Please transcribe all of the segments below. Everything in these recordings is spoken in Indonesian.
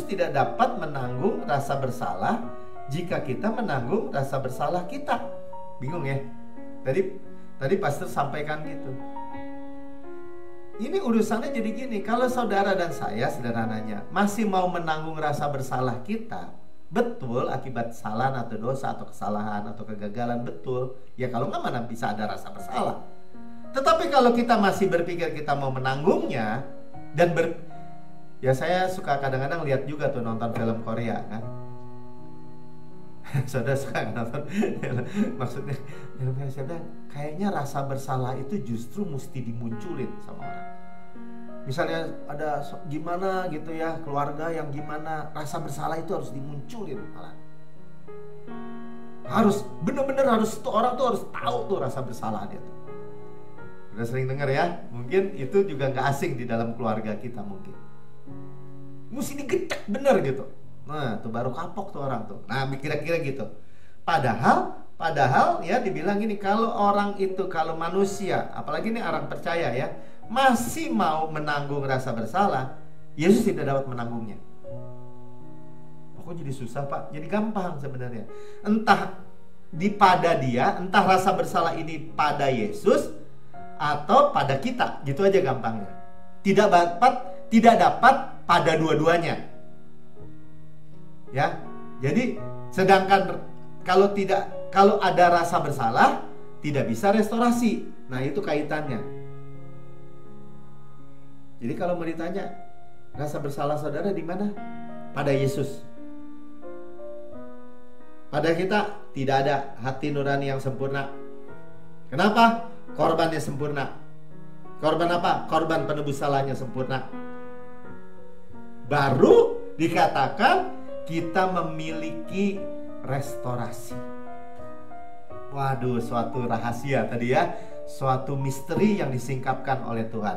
tidak dapat menanggung rasa bersalah jika kita menanggung rasa bersalah kita. Bingung ya? Tadi pastor sampaikan gitu. Ini urusannya jadi gini, kalau saudara dan saya sederhananya masih mau menanggung rasa bersalah kita, betul akibat kesalahan atau dosa atau kesalahan atau kegagalan, betul. Ya kalau nggak mana bisa ada rasa bersalah. Tetapi kalau kita masih berpikir kita mau menanggungnya dan ya saya suka kadang-kadang lihat juga tuh nonton film Korea kan. Saudara suka nonton maksudnya saya kayaknya rasa bersalah itu justru mesti dimunculin sama orang. Misalnya ada gimana gitu ya, keluarga yang gimana, rasa bersalah itu harus dimunculin malah. Harus bener-bener harus tuh orang tuh harus tahu tuh rasa bersalah dia tuh. Udah sering dengar ya, mungkin itu juga nggak asing di dalam keluarga kita mungkin. Mesti digecek bener gitu. Nah, tuh baru kapok tuh orang tuh. Nah, kira-kira gitu. Padahal ya dibilang gini, kalau orang itu, kalau manusia, apalagi ini orang percaya ya, masih mau menanggung rasa bersalah, Yesus tidak dapat menanggungnya. Kok jadi susah Pak? Jadi gampang sebenarnya. Entah pada dia, entah rasa bersalah ini pada Yesus atau pada kita, gitu aja gampangnya. Tidak dapat pada dua-duanya. Ya, jadi sedangkan kalau ada rasa bersalah tidak bisa restorasi. Nah itu kaitannya. Jadi kalau mau ditanya rasa bersalah saudara di mana? Pada Yesus. Pada kita tidak ada hati nurani yang sempurna. Kenapa? Korbannya sempurna. Korban apa? Korban penebus salahnya sempurna. Baru dikatakan kita memiliki restorasi. Waduh, suatu rahasia tadi ya, suatu misteri yang disingkapkan oleh Tuhan.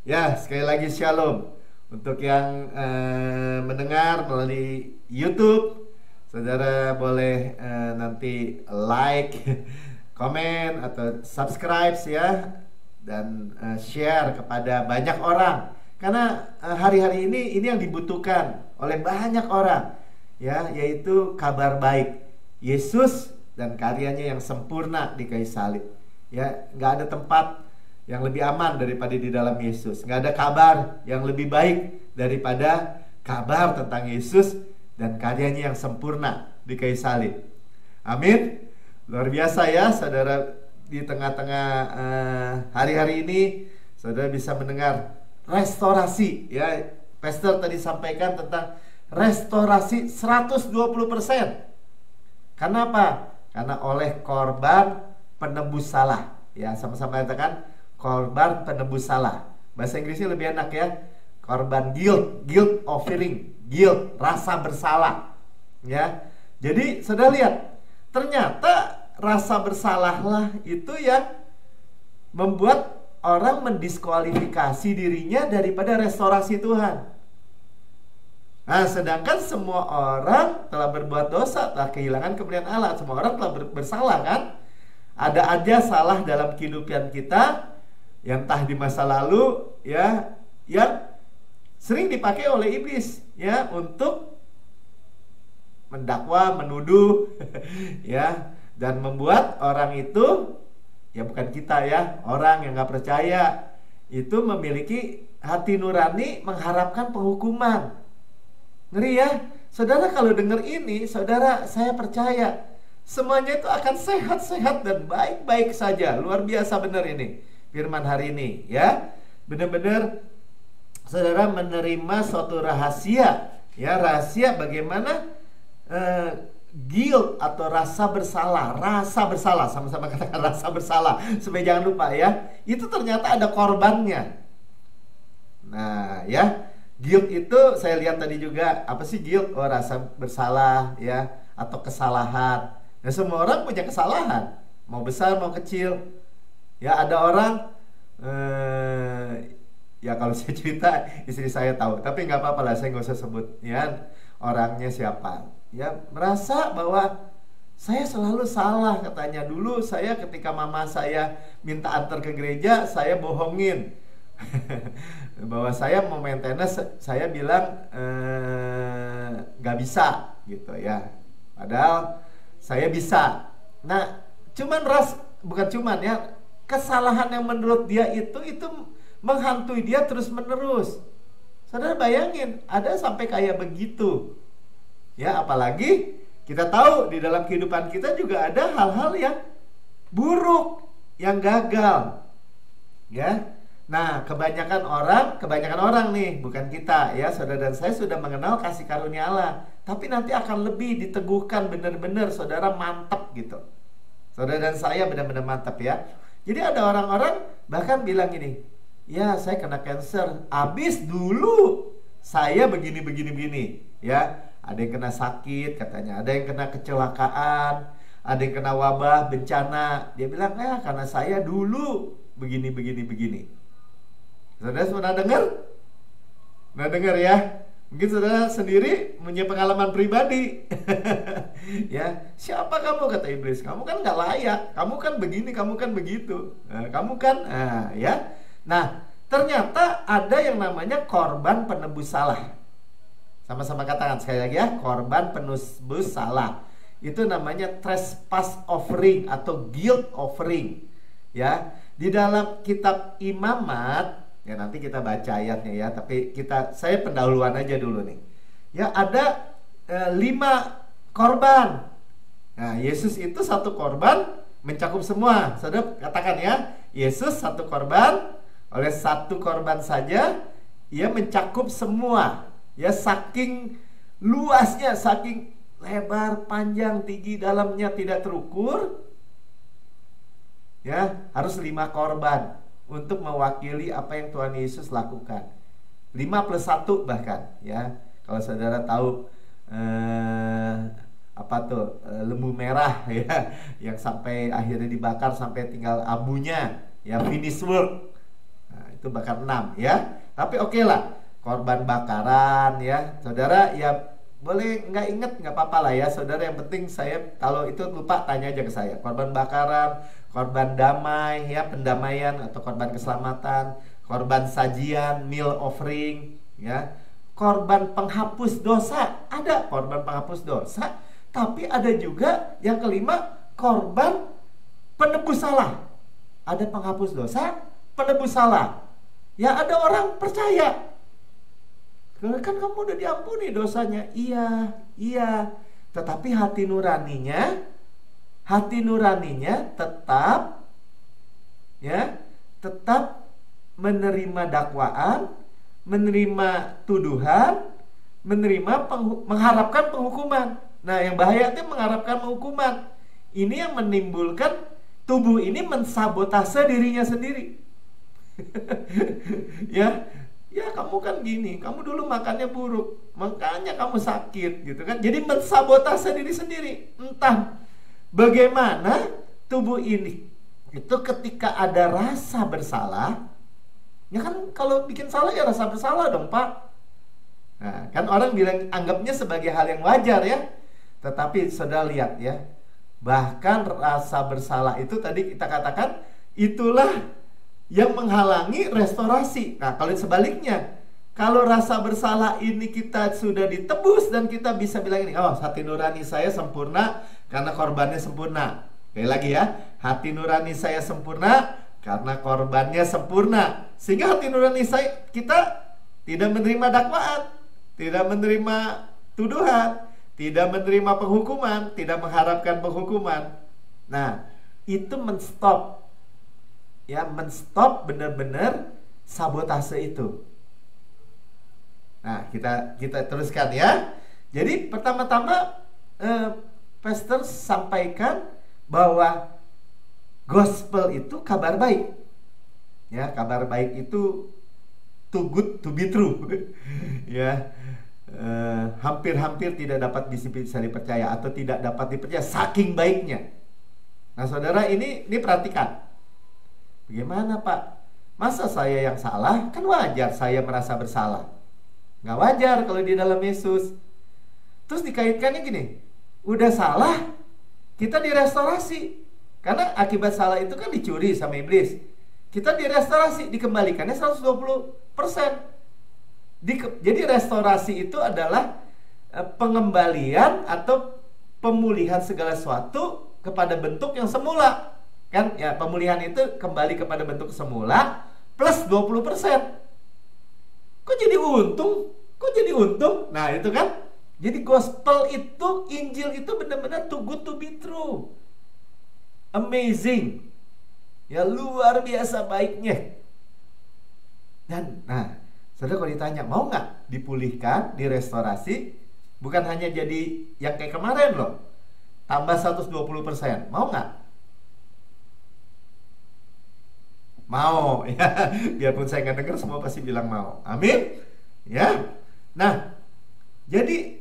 Ya, sekali lagi shalom. Untuk yang mendengar melalui YouTube, saudara boleh nanti like, komen atau subscribe ya, dan share kepada banyak orang. Karena hari-hari ini yang dibutuhkan oleh banyak orang, ya, yaitu kabar baik Yesus dan karyanya yang sempurna di kayu salib. Ya, nggak ada tempat yang lebih aman daripada di dalam Yesus. Nggak ada kabar yang lebih baik daripada kabar tentang Yesus dan karyanya yang sempurna di kayu salib. Amin. Luar biasa ya saudara, di tengah-tengah hari-hari ini saudara bisa mendengar restorasi ya. Pastor tadi sampaikan tentang restorasi 120%. Karena apa? Karena oleh korban penebus salah. Ya, sama-sama katakan korban penebus salah. Bahasa Inggrisnya lebih enak ya. Korban guilt offering, guilt, rasa bersalah. Ya. Jadi saudara lihat, ternyata rasa bersalahlah itu yang membuat orang mendiskualifikasi dirinya daripada restorasi Tuhan. Nah, sedangkan semua orang telah berbuat dosa, telah kehilangan kemuliaan Allah. Semua orang telah bersalah kan? Ada aja salah dalam kehidupan kita yang entah di masa lalu ya, yang sering dipakai oleh iblis ya untuk mendakwa, menuduh ya, dan membuat orang itu, ya bukan kita ya, orang yang gak percaya itu memiliki hati nurani mengharapkan penghukuman. Ngeri ya. Saudara kalau dengar ini, saudara, saya percaya semuanya itu akan sehat-sehat dan baik-baik saja. Luar biasa benar ini firman hari ini ya. Benar-benar saudara menerima suatu rahasia ya, rahasia bagaimana guilt atau rasa bersalah, sama-sama katakan rasa bersalah supaya jangan lupa ya. Itu ternyata ada korbannya. Nah, ya, guilt itu saya lihat tadi juga, apa sih guilt? Oh, rasa bersalah ya, atau kesalahan. Nah, semua orang punya kesalahan, mau besar mau kecil. Ya, ada orang ya kalau saya cerita istri saya tahu, tapi nggak apa-apa lah, saya nggak usah sebut ya orangnya siapa. Ya, merasa bahwa saya selalu salah katanya. Dulu saya ketika mama saya minta antar ke gereja, saya bohongin bahwa saya mau maintenance, saya bilang nggak bisa gitu ya. Padahal saya bisa. Nah, bukan cuman ya, kesalahan yang menurut dia itu menghantui dia terus menerus. Saudara bayangin, ada sampai kayak begitu. Ya, apalagi kita tahu di dalam kehidupan kita juga ada hal-hal yang buruk, yang gagal. Ya. Nah, kebanyakan orang nih, bukan kita ya, saudara dan saya sudah mengenal kasih karunia Allah, tapi nanti akan lebih diteguhkan benar-benar, saudara mantap gitu. Saudara dan saya benar-benar mantap ya. Jadi ada orang-orang bahkan bilang gini, ya saya kena cancer, abis dulu saya begini ya. Ada yang kena sakit katanya, ada yang kena kecelakaan, ada yang kena wabah, bencana. Dia bilang, karena saya dulu begini. Saudara pernah dengar? Pernah dengar ya? Mungkin saudara sendiri punya pengalaman pribadi. Ya, siapa kamu, kata iblis? Kamu kan gak layak, kamu kan begini, kamu kan begitu, kamu kan, ya. Nah, ternyata ada yang namanya korban penebus salah. Sama-sama katakan sekali lagi ya, korban penebus salah. Itu namanya trespass offering atau guilt offering. Ya, di dalam kitab Imamat, ya nanti kita baca ayatnya ya, tapi saya pendahuluan aja dulu nih. Ya, ada 5 korban. Nah, Yesus itu satu korban mencakup semua. Saudara katakan ya, Yesus satu korban, oleh satu korban saja ia mencakup semua. Ya, saking luasnya, saking lebar, panjang, tinggi, dalamnya tidak terukur. Ya, harus 5 korban untuk mewakili apa yang Tuhan Yesus lakukan. 5+1 bahkan ya. Kalau saudara tahu lembu merah ya, yang sampai akhirnya dibakar sampai tinggal abunya, ya, finish work. Nah, itu bakar 6 ya. Tapi oke lah, korban bakaran ya, saudara ya boleh nggak inget nggak apa-apa lah ya, saudara. Yang penting saya kalau itu lupa tanya aja ke saya. Korban bakaran, korban damai ya, pendamaian atau korban keselamatan, korban sajian, meal offering ya, korban penghapus dosa. Ada korban penghapus dosa, tapi ada juga yang kelima, korban penebus salah. Ada penghapus dosa, penebus salah. Ya, ada orang percaya, kan kamu udah diampuni dosanya. Iya. Tetapi hati nuraninya tetap menerima dakwaan, menerima tuduhan, mengharapkan penghukuman. Nah, yang bahaya itu mengharapkan penghukuman. Ini yang menimbulkan tubuh ini mensabotase dirinya sendiri. Ya, kamu kan gini, kamu dulu makannya buruk, makanya kamu sakit gitu kan. Jadi mensabotase diri sendiri. Entah bagaimana tubuh ini itu ketika ada rasa bersalah, ya kan, kalau bikin salah ya rasa bersalah dong, Pak. Nah, kan orang bilang anggapnya sebagai hal yang wajar ya. Tetapi saudara lihat ya, bahkan rasa bersalah itu tadi kita katakan itulah yang menghalangi restorasi. Nah, kalau sebaliknya, kalau rasa bersalah ini kita sudah ditebus dan kita bisa bilang ini, oh, hati nurani saya sempurna karena korbannya sempurna. Sekali lagi ya, hati nurani saya sempurna karena korbannya sempurna. Sehingga hati nurani kita tidak menerima dakwaan, tidak menerima tuduhan, tidak menerima penghukuman, tidak mengharapkan penghukuman. Nah, itu menstop benar-benar sabotase itu. Nah, kita teruskan ya. Jadi pertama-tama pastor sampaikan bahwa gospel itu kabar baik. Ya, kabar baik itu too good to be true. Ya, hampir-hampir tidak dapat bisa dipercaya atau tidak dapat dipercaya saking baiknya. Nah, saudara, ini perhatikan. Bagaimana, Pak? Masa saya yang salah? Kan wajar saya merasa bersalah. Nggak wajar kalau di dalam Yesus. Terus dikaitkannya gini, udah salah, kita direstorasi. Karena akibat salah itu kan dicuri sama iblis. Kita direstorasi, dikembalikannya 120%. Jadi restorasi itu adalah pengembalian atau pemulihan segala sesuatu kepada bentuk yang semula. Kan ya, pemulihan itu kembali kepada bentuk semula plus 20%. Kok jadi untung? Kok jadi untung? Nah, itu kan. Jadi gospel itu, Injil itu benar-benar too good to be true. Amazing. Ya, luar biasa baiknya. Dan nah, saudara, kalau ditanya mau nggak dipulihkan, direstorasi, bukan hanya jadi yang kayak kemarin loh, tambah 120%, mau nggak? Mau. Ya, biarpun saya nggak dengar, semua pasti bilang mau. Amin. Ya. Nah, jadi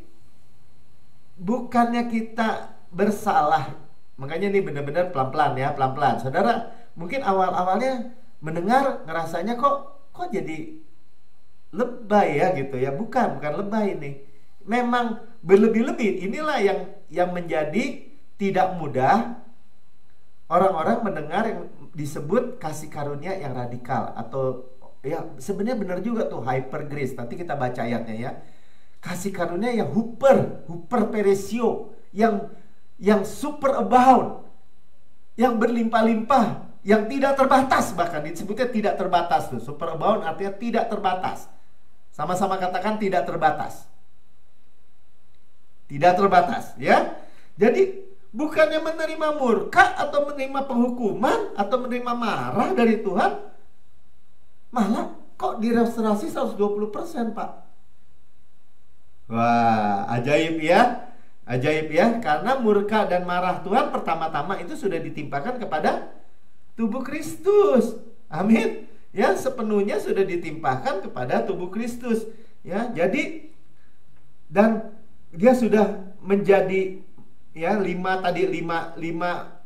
bukannya kita bersalah. Makanya ini benar-benar pelan-pelan ya, pelan-pelan. Saudara, mungkin awal-awalnya mendengar ngerasanya kok jadi lebay ya gitu ya. Bukan lebay ini. Memang berlebih-lebih. Inilah yang menjadi tidak mudah orang-orang mendengar yang disebut kasih karunia yang radikal, atau ya sebenarnya benar juga tuh hyper grace. Nanti kita baca ayatnya ya. Kasih karunia yang hyper peresio, yang super abound, yang berlimpah-limpah, yang tidak terbatas, bahkan disebutnya tidak terbatas tuh. Super abound artinya tidak terbatas. Sama-sama katakan tidak terbatas. Tidak terbatas, ya. Jadi bukannya menerima murka atau menerima penghukuman atau menerima marah dari Tuhan, malah kok direstorasi 120%, Pak. Wah, ajaib ya. Ajaib ya, karena murka dan marah Tuhan pertama-tama itu sudah ditimpakan kepada tubuh Kristus. Amin. Ya, sepenuhnya sudah ditimpakan kepada tubuh Kristus. Ya, jadi dan dia sudah menjadi ya lima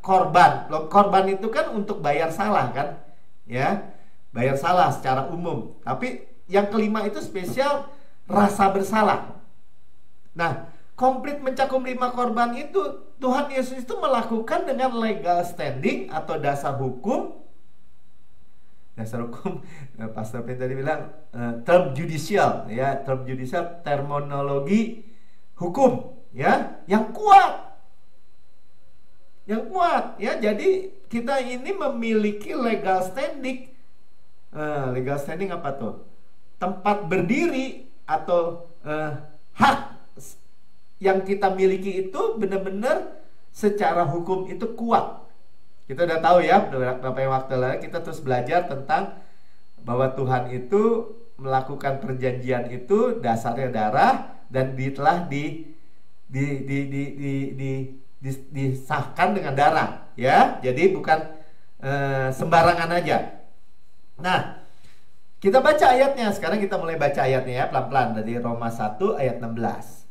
korban. Loh, korban itu kan untuk bayar salah kan? Ya, bayar salah secara umum. Tapi yang kelima itu spesial rasa bersalah. Nah, komplit mencakup 5 korban itu, Tuhan Yesus itu melakukan dengan legal standing atau dasar hukum. Dasar hukum, Pastor Pen tadi bilang term judicial, ya, term judicial, terminologi hukum, ya, yang kuat. Yang kuat, ya. Jadi kita ini memiliki legal standing. Legal standing apa tuh? Tempat berdiri atau hak yang kita miliki itu benar-benar secara hukum itu kuat. Kita udah tahu ya, beberapa waktu lalu kita terus belajar tentang bahwa Tuhan itu melakukan perjanjian itu dasarnya darah dan telah disahkan dengan darah, ya. Jadi bukan sembarangan aja. Nah, kita baca ayatnya. Sekarang kita mulai baca ayatnya ya, pelan-pelan, dari Roma 1 ayat 16.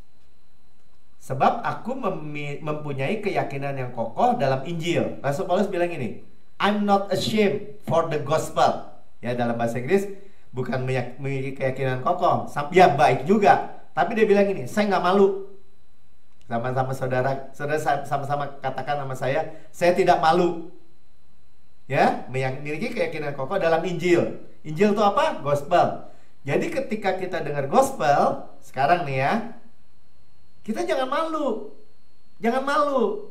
Sebab aku mempunyai keyakinan yang kokoh dalam Injil. Rasul Paulus bilang ini, I'm not ashamed for the gospel. Ya, dalam bahasa Inggris bukan memiliki keyakinan kokoh, ya baik juga. Tapi dia bilang ini, saya nggak malu. Sama-sama saudara sama-sama katakan sama saya tidak malu. Ya, memiliki keyakinan kokoh dalam Injil. Injil itu apa? Gospel. Jadi ketika kita dengar gospel sekarang nih ya, kita jangan malu. Jangan malu.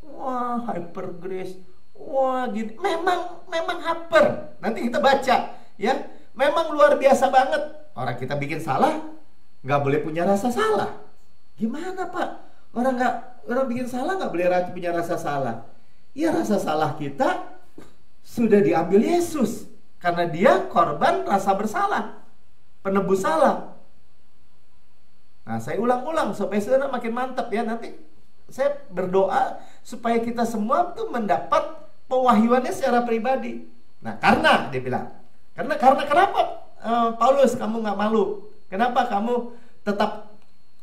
Wah, hyper grace. Wah, gini. Memang hyper. Nanti kita baca, ya. Memang luar biasa banget. Orang kita bikin salah, nggak boleh punya rasa salah. Gimana, Pak? Orang bikin salah nggak boleh punya rasa salah. Ya, rasa salah kita sudah diambil Yesus, karena dia korban rasa bersalah, penebus salah. Nah, saya ulang-ulang supaya saudara makin mantap ya. Nanti saya berdoa supaya kita semua tuh mendapat pewahyuannya secara pribadi. Nah, karena dia bilang, karena kenapa Paulus kamu nggak malu? Kenapa kamu tetap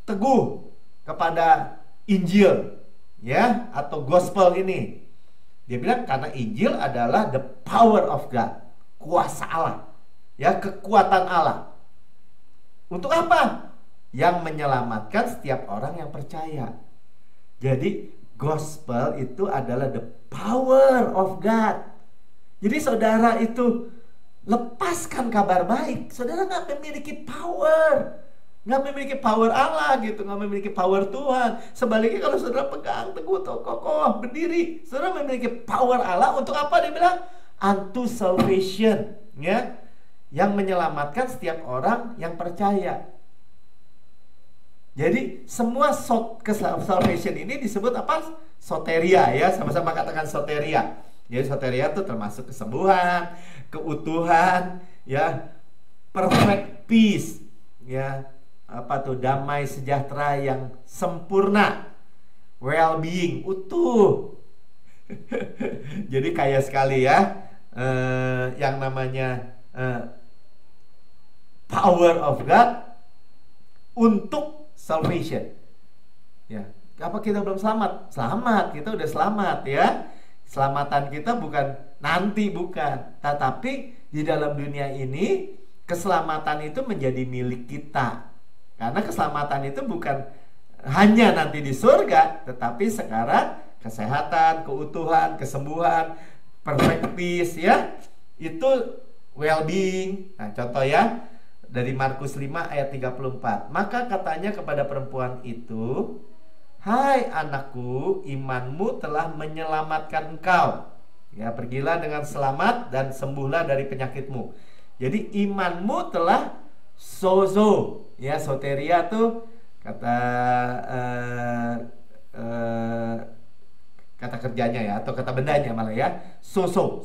teguh kepada Injil, ya, atau gospel ini? Dia bilang karena Injil adalah the power of God, kuasa Allah, ya, kekuatan Allah. Untuk apa? Yang menyelamatkan setiap orang yang percaya. Jadi gospel itu adalah the power of God. Jadi saudara itu lepaskan kabar baik, saudara nggak memiliki power, nggak memiliki power Allah gitu, nggak memiliki power Tuhan. Sebaliknya kalau saudara pegang teguh, kokoh, berdiri, saudara memiliki power Allah. Untuk apa dia bilang? Unto salvation, ya, yang menyelamatkan setiap orang yang percaya. Jadi semua salvation ini disebut apa? Soteria, ya, sama-sama katakan soteria. Jadi soteria itu termasuk kesembuhan, keutuhan, ya, perfect peace, ya, apa tuh, damai sejahtera yang sempurna, well-being, utuh. Jadi kaya sekali ya, yang namanya power of God untuk salvation. Ya, apa kita belum selamat? Selamat, kita udah selamat, ya. Selamatan kita bukan nanti, bukan, tetapi di dalam dunia ini keselamatan itu menjadi milik kita. Karena keselamatan itu bukan hanya nanti di surga, tetapi sekarang kesehatan, keutuhan, kesembuhan, perfect peace, ya, itu well-being. Nah, contoh ya, dari Markus 5 ayat 34. Maka katanya kepada perempuan itu, hai anakku, imanmu telah menyelamatkan engkau. Ya, pergilah dengan selamat dan sembuhlah dari penyakitmu. Jadi imanmu telah sozo. Ya, soteria tuh kata kerjanya, ya, atau kata bendanya malah, ya. Soso,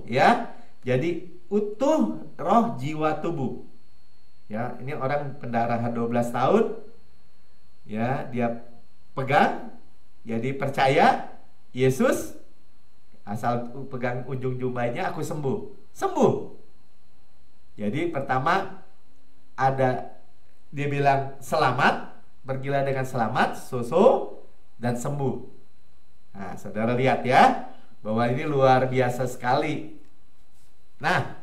ya. Jadi utuh roh, jiwa, tubuh. Ya, ini orang pendarahan 12 tahun. Ya, dia pegang, jadi percaya Yesus, asal pegang ujung jubahnya aku sembuh. Jadi pertama ada, dia bilang selamat, pergilah dengan selamat, soso, dan sembuh. Nah, saudara lihat ya, bahwa ini luar biasa sekali. Nah,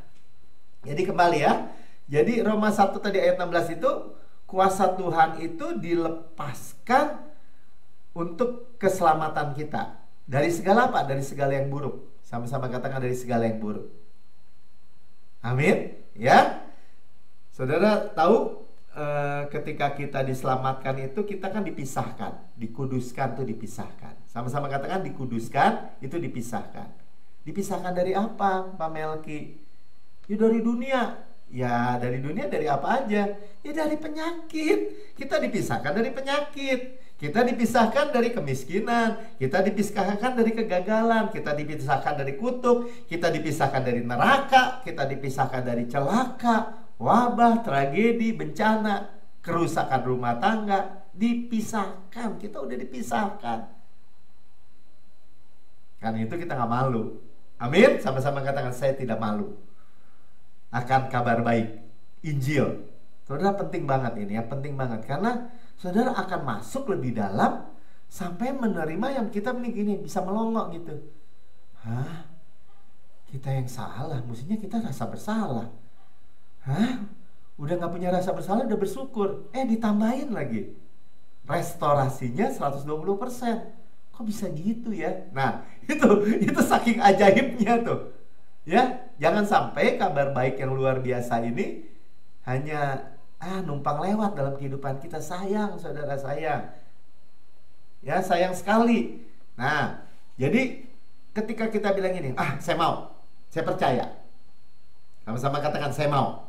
jadi kembali ya. Jadi Roma 1 tadi ayat 16 itu, kuasa Tuhan itu dilepaskan untuk keselamatan kita. Dari segala apa? Dari segala yang buruk. Sama-sama katakan dari segala yang buruk. Amin. Ya. Saudara tahu ketika kita diselamatkan itu kita kan dipisahkan. Dikuduskan itu dipisahkan. Sama-sama katakan dikuduskan itu dipisahkan. Dipisahkan dari apa, Pak Melki? Ya dari dunia. Ya dari dunia, dari apa aja? Ya dari penyakit. Kita dipisahkan dari penyakit. Kita dipisahkan dari kemiskinan. Kita dipisahkan dari kegagalan. Kita dipisahkan dari kutuk. Kita dipisahkan dari neraka. Kita dipisahkan dari celaka, wabah, tragedi, bencana, kerusakan rumah tangga. Dipisahkan. Kita udah dipisahkan. Karena itu kita gak malu. Amin. Sama-sama katakan saya tidak malu akan kabar baik Injil. Saudara, penting banget ini ya, penting banget karena saudara akan masuk lebih dalam sampai menerima yang kita begini bisa melongok gitu. Hah? Kita yang salah, mestinya kita rasa bersalah. Hah? Udah gak punya rasa bersalah, udah bersyukur. Ditambahin lagi restorasinya 120%. Kok bisa gitu ya? Nah, itu saking ajaibnya tuh. Ya, jangan sampai kabar baik yang luar biasa ini hanya numpang lewat dalam kehidupan kita. Sayang, saudara, sayang. Ya, sayang sekali. Nah, jadi ketika kita bilang ini, saya mau, saya percaya. Sama-sama katakan saya mau.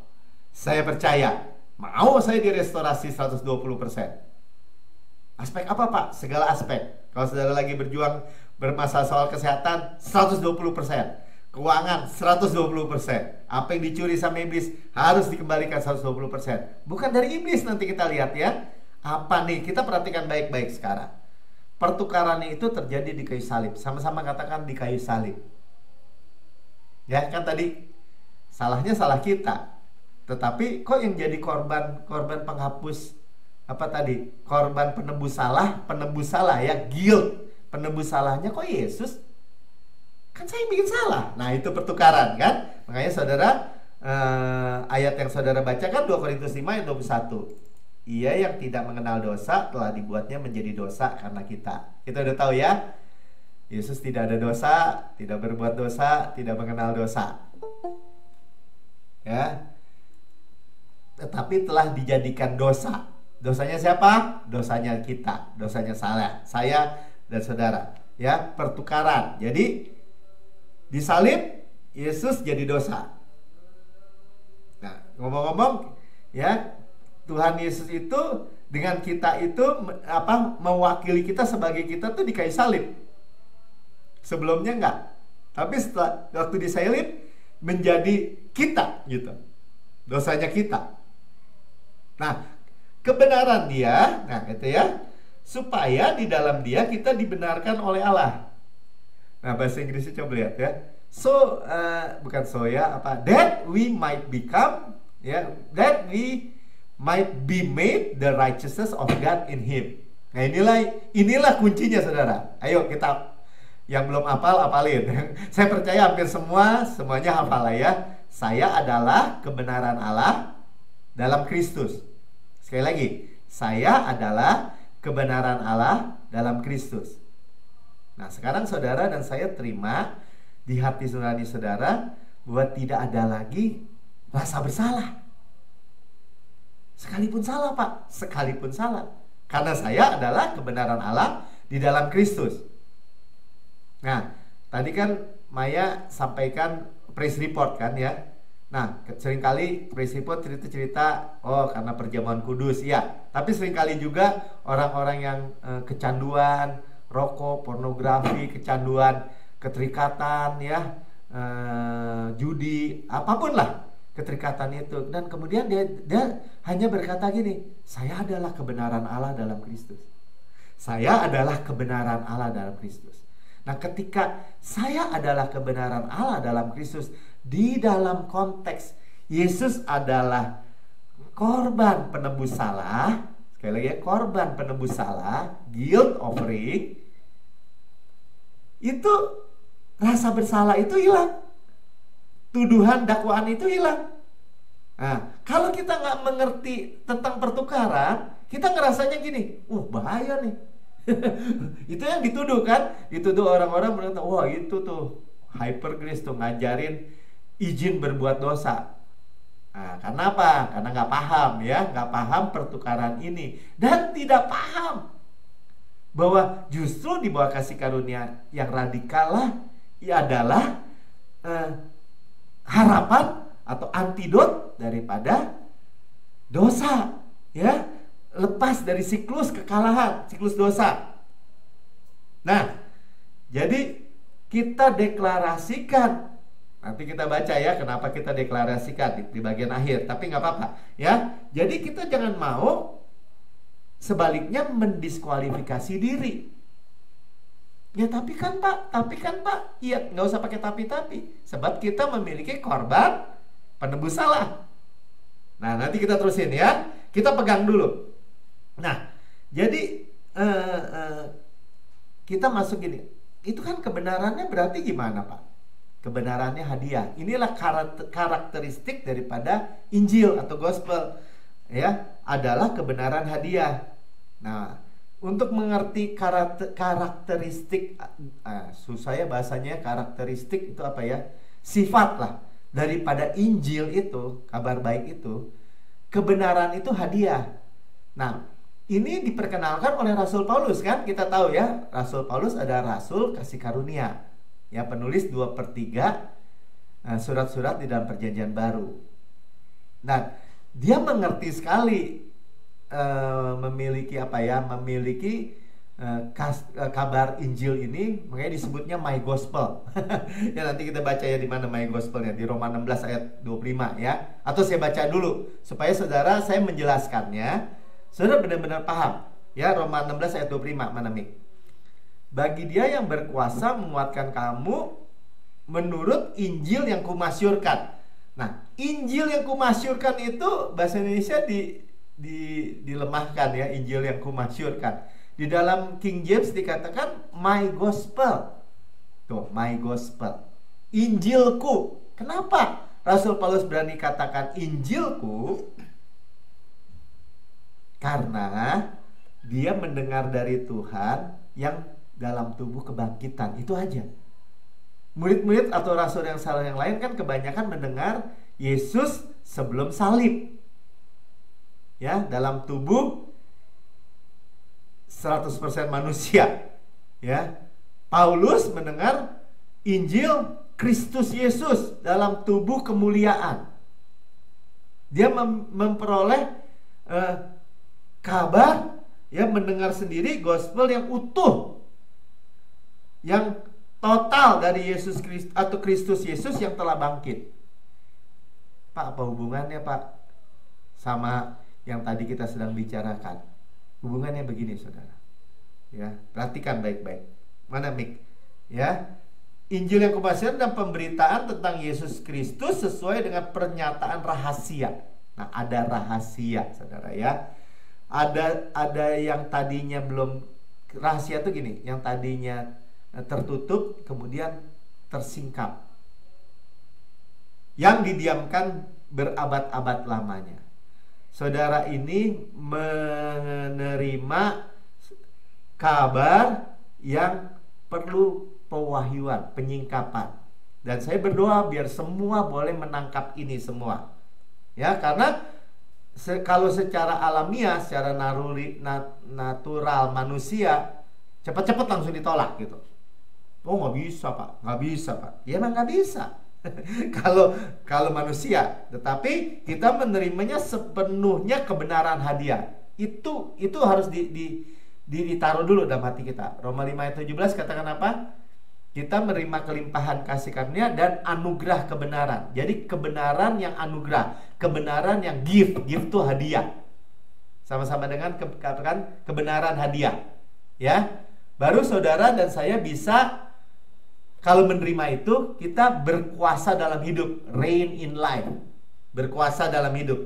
Saya percaya. Mau saya direstorasi 120%. Aspek apa, Pak? Segala aspek. Kalau saudara lagi berjuang bermasalah soal kesehatan, 120%. Keuangan 120%. Apa yang dicuri sama iblis harus dikembalikan 120%. Bukan dari iblis, nanti kita lihat ya. Apa nih? Kita perhatikan baik-baik sekarang. pertukarannya itu terjadi di kayu salib. Sama-sama katakan di kayu salib. Ya kan tadi salahnya salah kita. Tetapi kok yang jadi korban penghapus apa tadi? Korban penebus salah ya, guilt. Penebus salahnya kok Yesus? Kan saya yang bikin salah. Nah, itu pertukaran kan? Makanya saudara, ayat yang saudara baca kan 2 Korintus 5 ayat 21. Ia yang tidak mengenal dosa telah dibuatnya menjadi dosa karena kita. Kita udah tahu ya, Yesus tidak ada dosa, tidak berbuat dosa, tidak mengenal dosa. Ya. Tetapi telah dijadikan dosa. Dosanya siapa? Dosanya kita, dosanya saya dan saudara. Ya, pertukaran. Jadi disalib Yesus jadi dosa. Nah, ngomong-ngomong ya, Tuhan Yesus itu dengan kita itu mewakili kita sebagai kita tuh di kayu salib. Sebelumnya enggak. Tapi setelah waktu disalib menjadi kita gitu. Dosanya kita. Nah, kebenaran dia, nah itu ya, supaya di dalam dia kita dibenarkan oleh Allah. Nah, bahasa Inggrisnya coba lihat ya. So, bukan so ya, that we might become, ya, that we might be made the righteousness of God in Him. Nah, inilah kuncinya, saudara. Ayo kita yang belum hafal, hafalin. Saya percaya hampir semuanya hafal lah ya. Saya adalah kebenaran Allah dalam Kristus. Sekali lagi, saya adalah kebenaran Allah dalam Kristus. Nah, sekarang saudara dan saya terima di hati nurani saudara bahwa tidak ada lagi rasa bersalah. Sekalipun salah, Pak, sekalipun salah. Karena saya adalah kebenaran Allah di dalam Kristus. Nah, tadi kan Maya sampaikan praise report kan ya. Nah, seringkali praise report cerita-cerita, oh karena perjamuan kudus, ya. Tapi seringkali juga orang-orang yang kecanduan, rokok, pornografi, kecanduan, keterikatan, ya, judi, apapun lah keterikatan itu. Dan kemudian dia hanya berkata gini, saya adalah kebenaran Allah dalam Kristus. Saya adalah kebenaran Allah dalam Kristus. Nah, ketika saya adalah kebenaran Allah dalam Kristus, di dalam konteks Yesus adalah korban penebus salah, sekali lagi ya, korban penebus salah, guilt offering, itu rasa bersalah itu hilang, tuduhan dakwaan itu hilang. Nah, kalau kita nggak mengerti tentang pertukaran, kita ngerasanya gini, bahaya nih. Itu yang dituduh kan, dituduh orang-orang berkata, wah itu tuh hyper grace tuh ngajarin izin berbuat dosa. Nah, karena apa? Karena nggak paham ya, nggak paham pertukaran ini dan tidak paham bahwa justru di bawah kasih karunia yang radikal lah adalah harapan atau antidot daripada dosa, ya, lepas dari siklus kekalahan, siklus dosa. Nah, jadi kita deklarasikan. Nanti kita baca ya kenapa kita deklarasikan di bagian akhir. Tapi nggak apa-apa ya. Jadi kita jangan mau sebaliknya mendiskualifikasi diri. Ya tapi kan Pak, iya nggak usah pakai tapi. Sebab kita memiliki korban penebus salah. Nah nanti kita terusin ya. Kita pegang dulu. Nah jadi kita masuk gini. Itu kan kebenarannya berarti gimana Pak? Kebenarannya hadiah. Inilah karakteristik daripada Injil atau Gospel, ya, adalah kebenaran hadiah. Nah, untuk mengerti karakteristik, susah ya bahasanya, karakteristik itu apa ya? Sifat lah daripada Injil itu, kabar baik itu, kebenaran itu hadiah. Nah, ini diperkenalkan oleh Rasul Paulus kan? Kita tahu ya, Rasul Paulus ada rasul kasih karunia. Ya, penulis 2/3 surat-surat di dalam perjanjian baru. Dan dia mengerti sekali memiliki kabar Injil ini, makanya disebutnya my gospel. Ya nanti kita baca ya di mana my gospelnya, di Roma 16 ayat 25 ya. Atau saya baca dulu supaya saudara saya menjelaskannya, saudara benar-benar paham. Ya, Roma 16 ayat 25 mana Mik? bagi Dia yang berkuasa menguatkan kamu menurut Injil yang kumasyurkan. Nah, Injil yang kumasyurkan itu bahasa Indonesia dilemahkan ya, Injil yang kumasyurkan. Di dalam King James dikatakan my gospel. Tuh, my gospel. Injilku. Kenapa Rasul Paulus berani katakan Injilku? Karena dia mendengar dari Tuhan yang dalam tubuh kebangkitan. Itu aja. Murid-murid atau rasul yang salah yang lain kan kebanyakan mendengar Yesus sebelum salib. Ya, dalam tubuh 100% manusia. Ya. Paulus mendengar Injil Kristus Yesus dalam tubuh kemuliaan. Dia memperoleh kabar, ya, mendengar sendiri gospel yang utuh, yang total dari Yesus Kristus atau Kristus Yesus yang telah bangkit. Pak, apa hubungannya Pak sama yang tadi kita sedang bicarakan? Hubungannya begini, saudara. Ya, perhatikan baik-baik. Mana mic? Ya. Injil yang kumasyurkan dan pemberitaan tentang Yesus Kristus sesuai dengan pernyataan rahasia. Nah, ada rahasia, saudara ya. Ada yang tadinya belum, rahasia itu gini, yang tadinya tertutup kemudian tersingkap, yang didiamkan berabad-abad lamanya. Saudara ini menerima kabar yang perlu pewahyuan, penyingkapan. Dan saya berdoa biar semua boleh menangkap ini semua. Ya, karena kalau secara alamiah, secara natural manusia, cepat-cepat langsung ditolak gitu. Oh, nggak bisa Pak, nggak bisa Pak. Ya emang nggak bisa. kalau manusia, tetapi kita menerimanya sepenuhnya kebenaran hadiah. Itu harus ditaruh dulu dalam hati kita. Roma 5 ayat 17 katakan apa? Kita menerima kelimpahan kasih karunia dan anugerah kebenaran. Jadi kebenaran yang anugerah, kebenaran yang gift itu hadiah. Sama-sama dengan katakan kebenaran hadiah. Ya. Baru saudara dan saya bisa, kalau menerima itu, kita berkuasa dalam hidup, reign in life, berkuasa dalam hidup.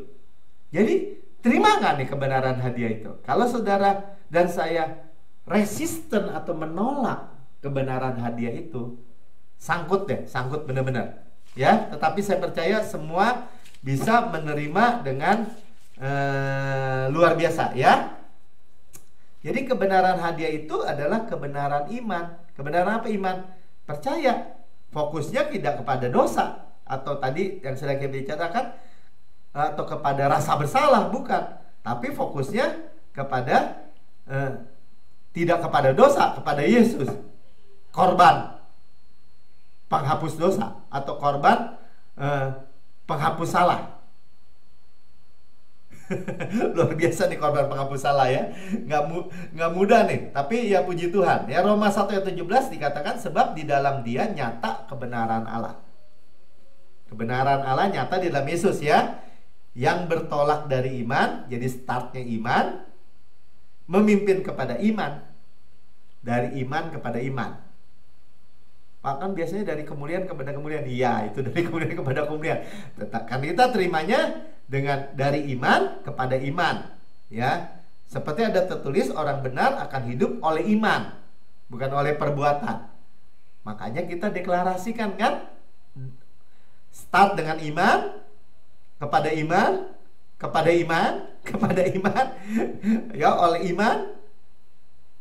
Jadi terima nggak nih kebenaran hadiah itu? Kalau saudara dan saya resisten atau menolak kebenaran hadiah itu, sangkut benar-benar. Ya, tetapi saya percaya semua bisa menerima dengan luar biasa, ya. Jadi kebenaran hadiah itu adalah kebenaran iman. Kebenaran apa iman? Percaya. Fokusnya tidak kepada dosa atau tadi yang sudah kita bicarakan, atau kepada rasa bersalah, bukan. Tapi fokusnya kepada tidak kepada dosa, kepada Yesus, korban penghapus dosa atau korban penghapus salah. Luar biasa nih korban penghapus salah ya. Nggak mudah nih, tapi ya puji Tuhan. Ya, Roma 1 ayat 17 dikatakan sebab di dalam Dia nyata kebenaran Allah. Kebenaran Allah nyata di dalam Yesus ya. Yang bertolak dari iman, jadi startnya iman, memimpin kepada iman, dari iman kepada iman. Bahkan biasanya dari kemuliaan kepada kemuliaan. Iya, itu dari kemuliaan kepada kemuliaan. Kan kita terimanya dengan dari iman kepada iman. Ya, seperti ada tertulis orang benar akan hidup oleh iman, bukan oleh perbuatan. Makanya kita deklarasikan kan, start dengan iman, kepada iman, kepada iman, kepada iman. Ya, oleh iman.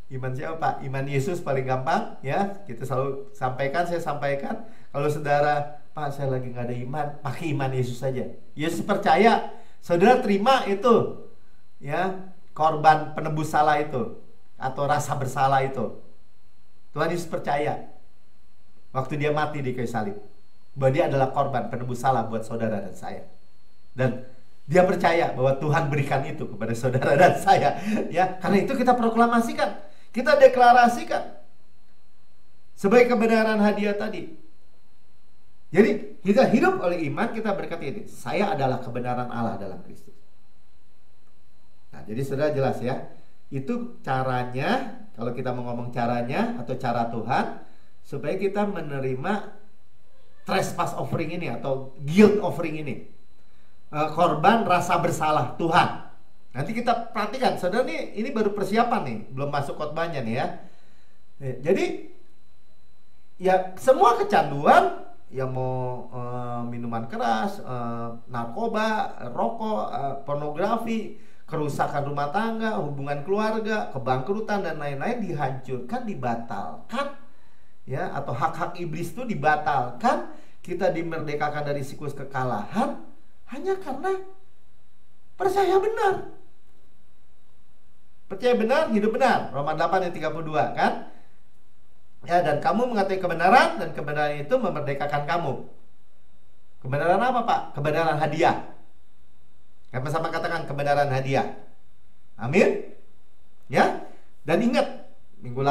Iman siapa Pak? Iman Yesus paling gampang ya. Kita selalu sampaikan, saya sampaikan. Kalau saudara, Pak saya lagi gak ada iman, pakai iman Yesus saja. Yesus percaya, saudara terima itu ya, korban penebus salah itu atau rasa bersalah itu. Tuhan Yesus percaya waktu Dia mati di kayu salib bahwa Dia adalah korban penebus salah buat saudara dan saya. Dan Dia percaya bahwa Tuhan berikan itu kepada saudara dan saya. Ya, karena itu kita proklamasikan, kita deklarasikan sebagai kebenaran hadiah tadi. Jadi kita hidup oleh iman, kita berkata ini, saya adalah kebenaran Allah dalam Kristus. Nah, jadi sudah jelas ya. Itu caranya kalau kita mau ngomong caranya atau cara Tuhan, supaya kita menerima trespass offering ini atau guilt offering ini, korban rasa bersalah Tuhan. Nanti kita perhatikan, saudara, ini baru persiapan nih, belum masuk khotbahnya nih ya. Jadi ya semua kecanduan, yang mau minuman keras, narkoba, rokok, pornografi, kerusakan rumah tangga, hubungan keluarga, kebangkrutan dan lain-lain dihancurkan, dibatalkan, ya, atau hak-hak iblis itu dibatalkan. Kita dimerdekakan dari siklus kekalahan hanya karena percaya benar. Percaya benar, hidup benar. Roma 8 ayat 32 kan? Ya, dan kamu mengetahui kebenaran, dan kebenaran itu memerdekakan kamu. Kebenaran apa, Pak? Kebenaran hadiah. Kami sama katakan kebenaran hadiah. Amin. Ya. Dan ingat, minggu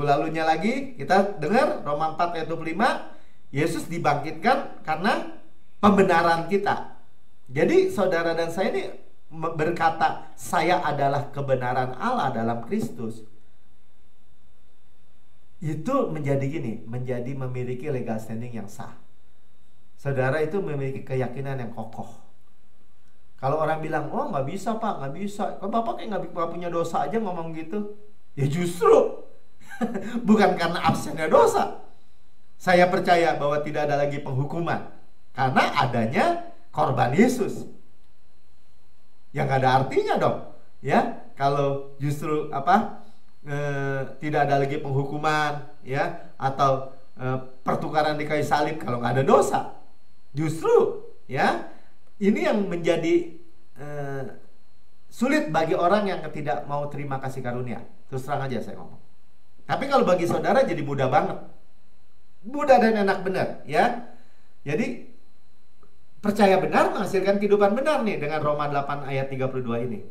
lalunya lagi kita dengar Roma 4 ayat 25, Yesus dibangkitkan karena pembenaran kita. Jadi saudara dan saya ini berkata, saya adalah kebenaran Allah dalam Kristus. Itu menjadi gini, menjadi memiliki legal standing yang sah. Saudara itu memiliki keyakinan yang kokoh. Kalau orang bilang, oh nggak bisa Pak, nggak bisa, kok Bapak kayak nggak punya dosa aja ngomong gitu. Ya justru bukan karena absennya dosa. Saya percaya bahwa tidak ada lagi penghukuman karena adanya korban Yesus. Yang gak ada artinya dong, ya, kalau justru tidak ada lagi penghukuman, ya, atau pertukaran di kayu salib kalau nggak ada dosa. Justru, ya, ini yang menjadi sulit bagi orang yang tidak mau terima kasih karunia. Terus terang aja saya ngomong. Tapi kalau bagi saudara jadi mudah banget, mudah dan enak benar, ya. Jadi percaya benar menghasilkan kehidupan benar nih dengan Roma 8 ayat 32 ini.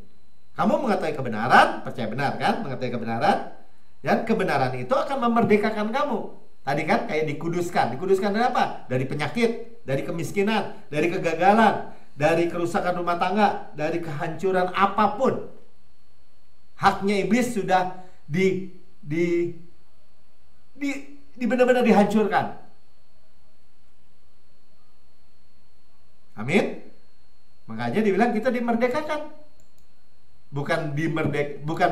Kamu mengetahui kebenaran, percaya benar kan, mengetahui kebenaran, dan kebenaran itu akan memerdekakan kamu. Tadi kan kayak dikuduskan. Dikuduskan dari apa? Dari penyakit, dari kemiskinan, dari kegagalan, dari kerusakan rumah tangga, dari kehancuran apapun. Haknya iblis sudah benar-benar dihancurkan. Amin. Makanya dibilang kita dimerdekakan. Bukan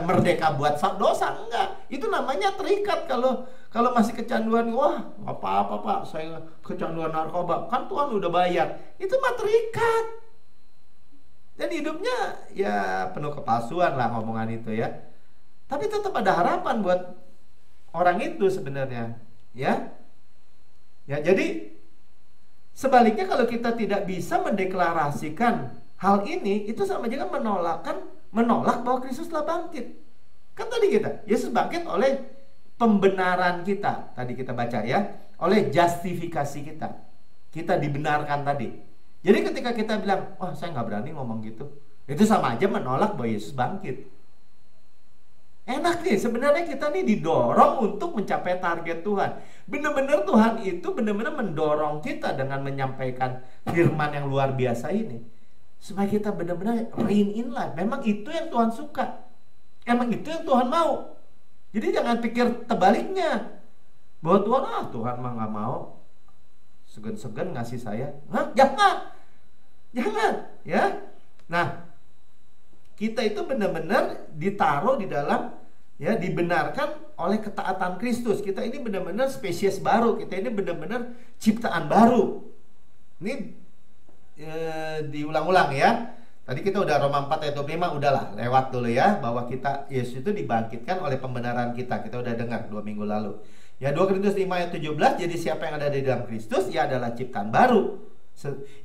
merdeka buat dosa, enggak. Itu namanya terikat. Kalau masih kecanduan, wah, apa-apa Pak, saya kecanduan narkoba, kan Tuhan udah bayar. Itu mah terikat. Dan hidupnya ya penuh kepalsuan lah ngomongan itu ya. Tapi tetap ada harapan buat orang itu sebenarnya, ya. Ya, jadi sebaliknya kalau kita tidak bisa mendeklarasikan hal ini, itu sama juga menolak bahwa Kristus telah bangkit. Kan tadi Yesus bangkit oleh pembenaran kita. Tadi kita baca ya, oleh justifikasi kita. Kita dibenarkan tadi. Jadi ketika kita bilang, wah saya nggak berani ngomong gitu, itu sama aja menolak bahwa Yesus bangkit. Enak nih, sebenarnya kita nih didorong untuk mencapai target Tuhan. Benar-benar Tuhan itu benar-benar mendorong kita dengan menyampaikan firman yang luar biasa ini, supaya kita benar-benar reign in life. Memang itu yang Tuhan suka, emang itu yang Tuhan mau. Jadi jangan pikir tebaliknya, bahwa Tuhan mah nggak mau, segan-segan ngasih saya. Hah? Jangan, ya. Nah, kita itu benar-benar ditaruh di dalam, ya, dibenarkan oleh ketaatan Kristus. Kita ini benar-benar spesies baru. Kita ini benar-benar ciptaan baru. Ini diulang-ulang ya. Tadi kita udah Roma 4 ayat 25 udahlah lewat dulu ya, bahwa kita Yesus itu dibangkitkan oleh pembenaran kita. Kita udah dengar 2 minggu lalu. Ya, 2 Korintus 5 ayat 17, jadi siapa yang ada di dalam Kristus, ia adalah ciptaan baru.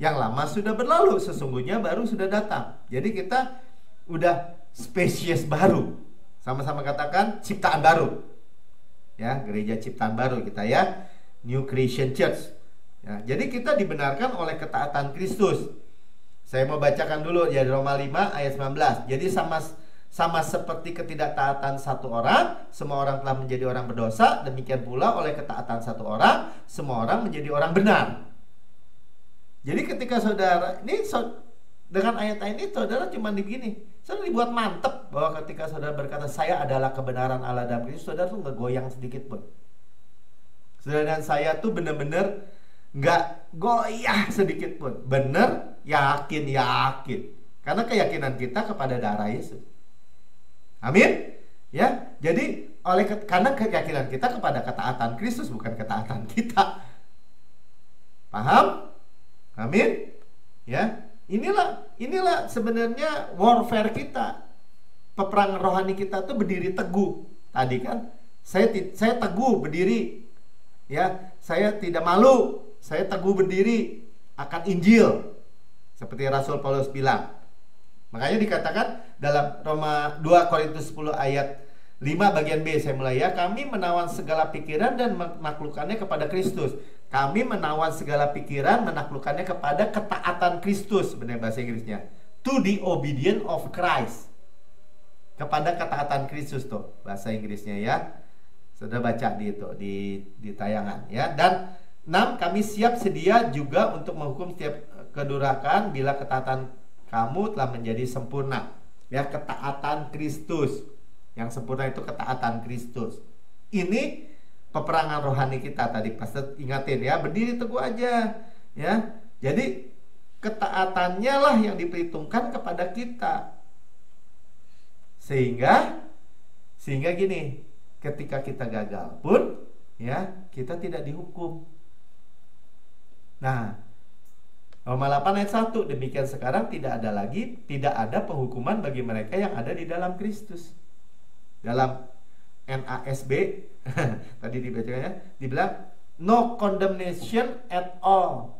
Yang lama sudah berlalu, sesungguhnya baru sudah datang. Jadi kita udah spesies baru. Sama-sama katakan ciptaan baru. Ya, gereja ciptaan baru kita ya. New Creation Church. Ya, jadi kita dibenarkan oleh ketaatan Kristus. Saya mau bacakan dulu ya, Roma 5 ayat 19. Jadi sama seperti ketidaktaatan satu orang, semua orang telah menjadi orang berdosa, demikian pula oleh ketaatan satu orang, semua orang menjadi orang benar. Jadi ketika saudara, ini dengan ayat-ayat ini saudara cuma begini, saudara dibuat mantep bahwa ketika saudara berkata saya adalah kebenaran Allah dalam Kristus, saudara tuh nggak goyang sedikit pun. Saudara dan saya tuh bener-bener nggak goyah sedikit pun, bener, yakin. Karena keyakinan kita kepada darah Yesus. Amin. Ya, jadi karena keyakinan kita kepada ketaatan Kristus, bukan ketaatan kita. Paham? Amin. Ya, inilah sebenarnya warfare kita. Peperangan rohani kita tuh berdiri teguh. Tadi kan saya teguh berdiri. Ya, saya tidak malu. Saya teguh berdiri akan Injil. Seperti Rasul Paulus bilang. Makanya dikatakan dalam 2 Korintus 10 ayat 5 bagian B, saya mulai ya. Kami menawan segala pikiran dan menaklukkannya kepada Kristus. Kami menawan segala pikiran, menaklukkannya kepada ketaatan Kristus. Benar bahasa Inggrisnya. To the obedience of Christ. Kepada ketaatan Kristus tuh bahasa Inggrisnya ya. Sudah baca di tayangan ya. Dan 6, kami siap sedia juga untuk menghukum setiap kedurhakaan bila ketaatan kamu telah menjadi sempurna. Ya, ketaatan Kristus. Yang sempurna itu ketaatan Kristus. Ini peperangan rohani kita tadi pastor ingatin ya, berdiri teguh aja ya. Jadi ketaatannya lah yang diperhitungkan kepada kita. Sehingga gini, ketika kita gagal pun ya, kita tidak dihukum. Nah, Roma 8 ayat 1, demikian sekarang tidak ada penghukuman bagi mereka yang ada di dalam Kristus. Dalam NASB tadi dibacanya dibilang no condemnation at all.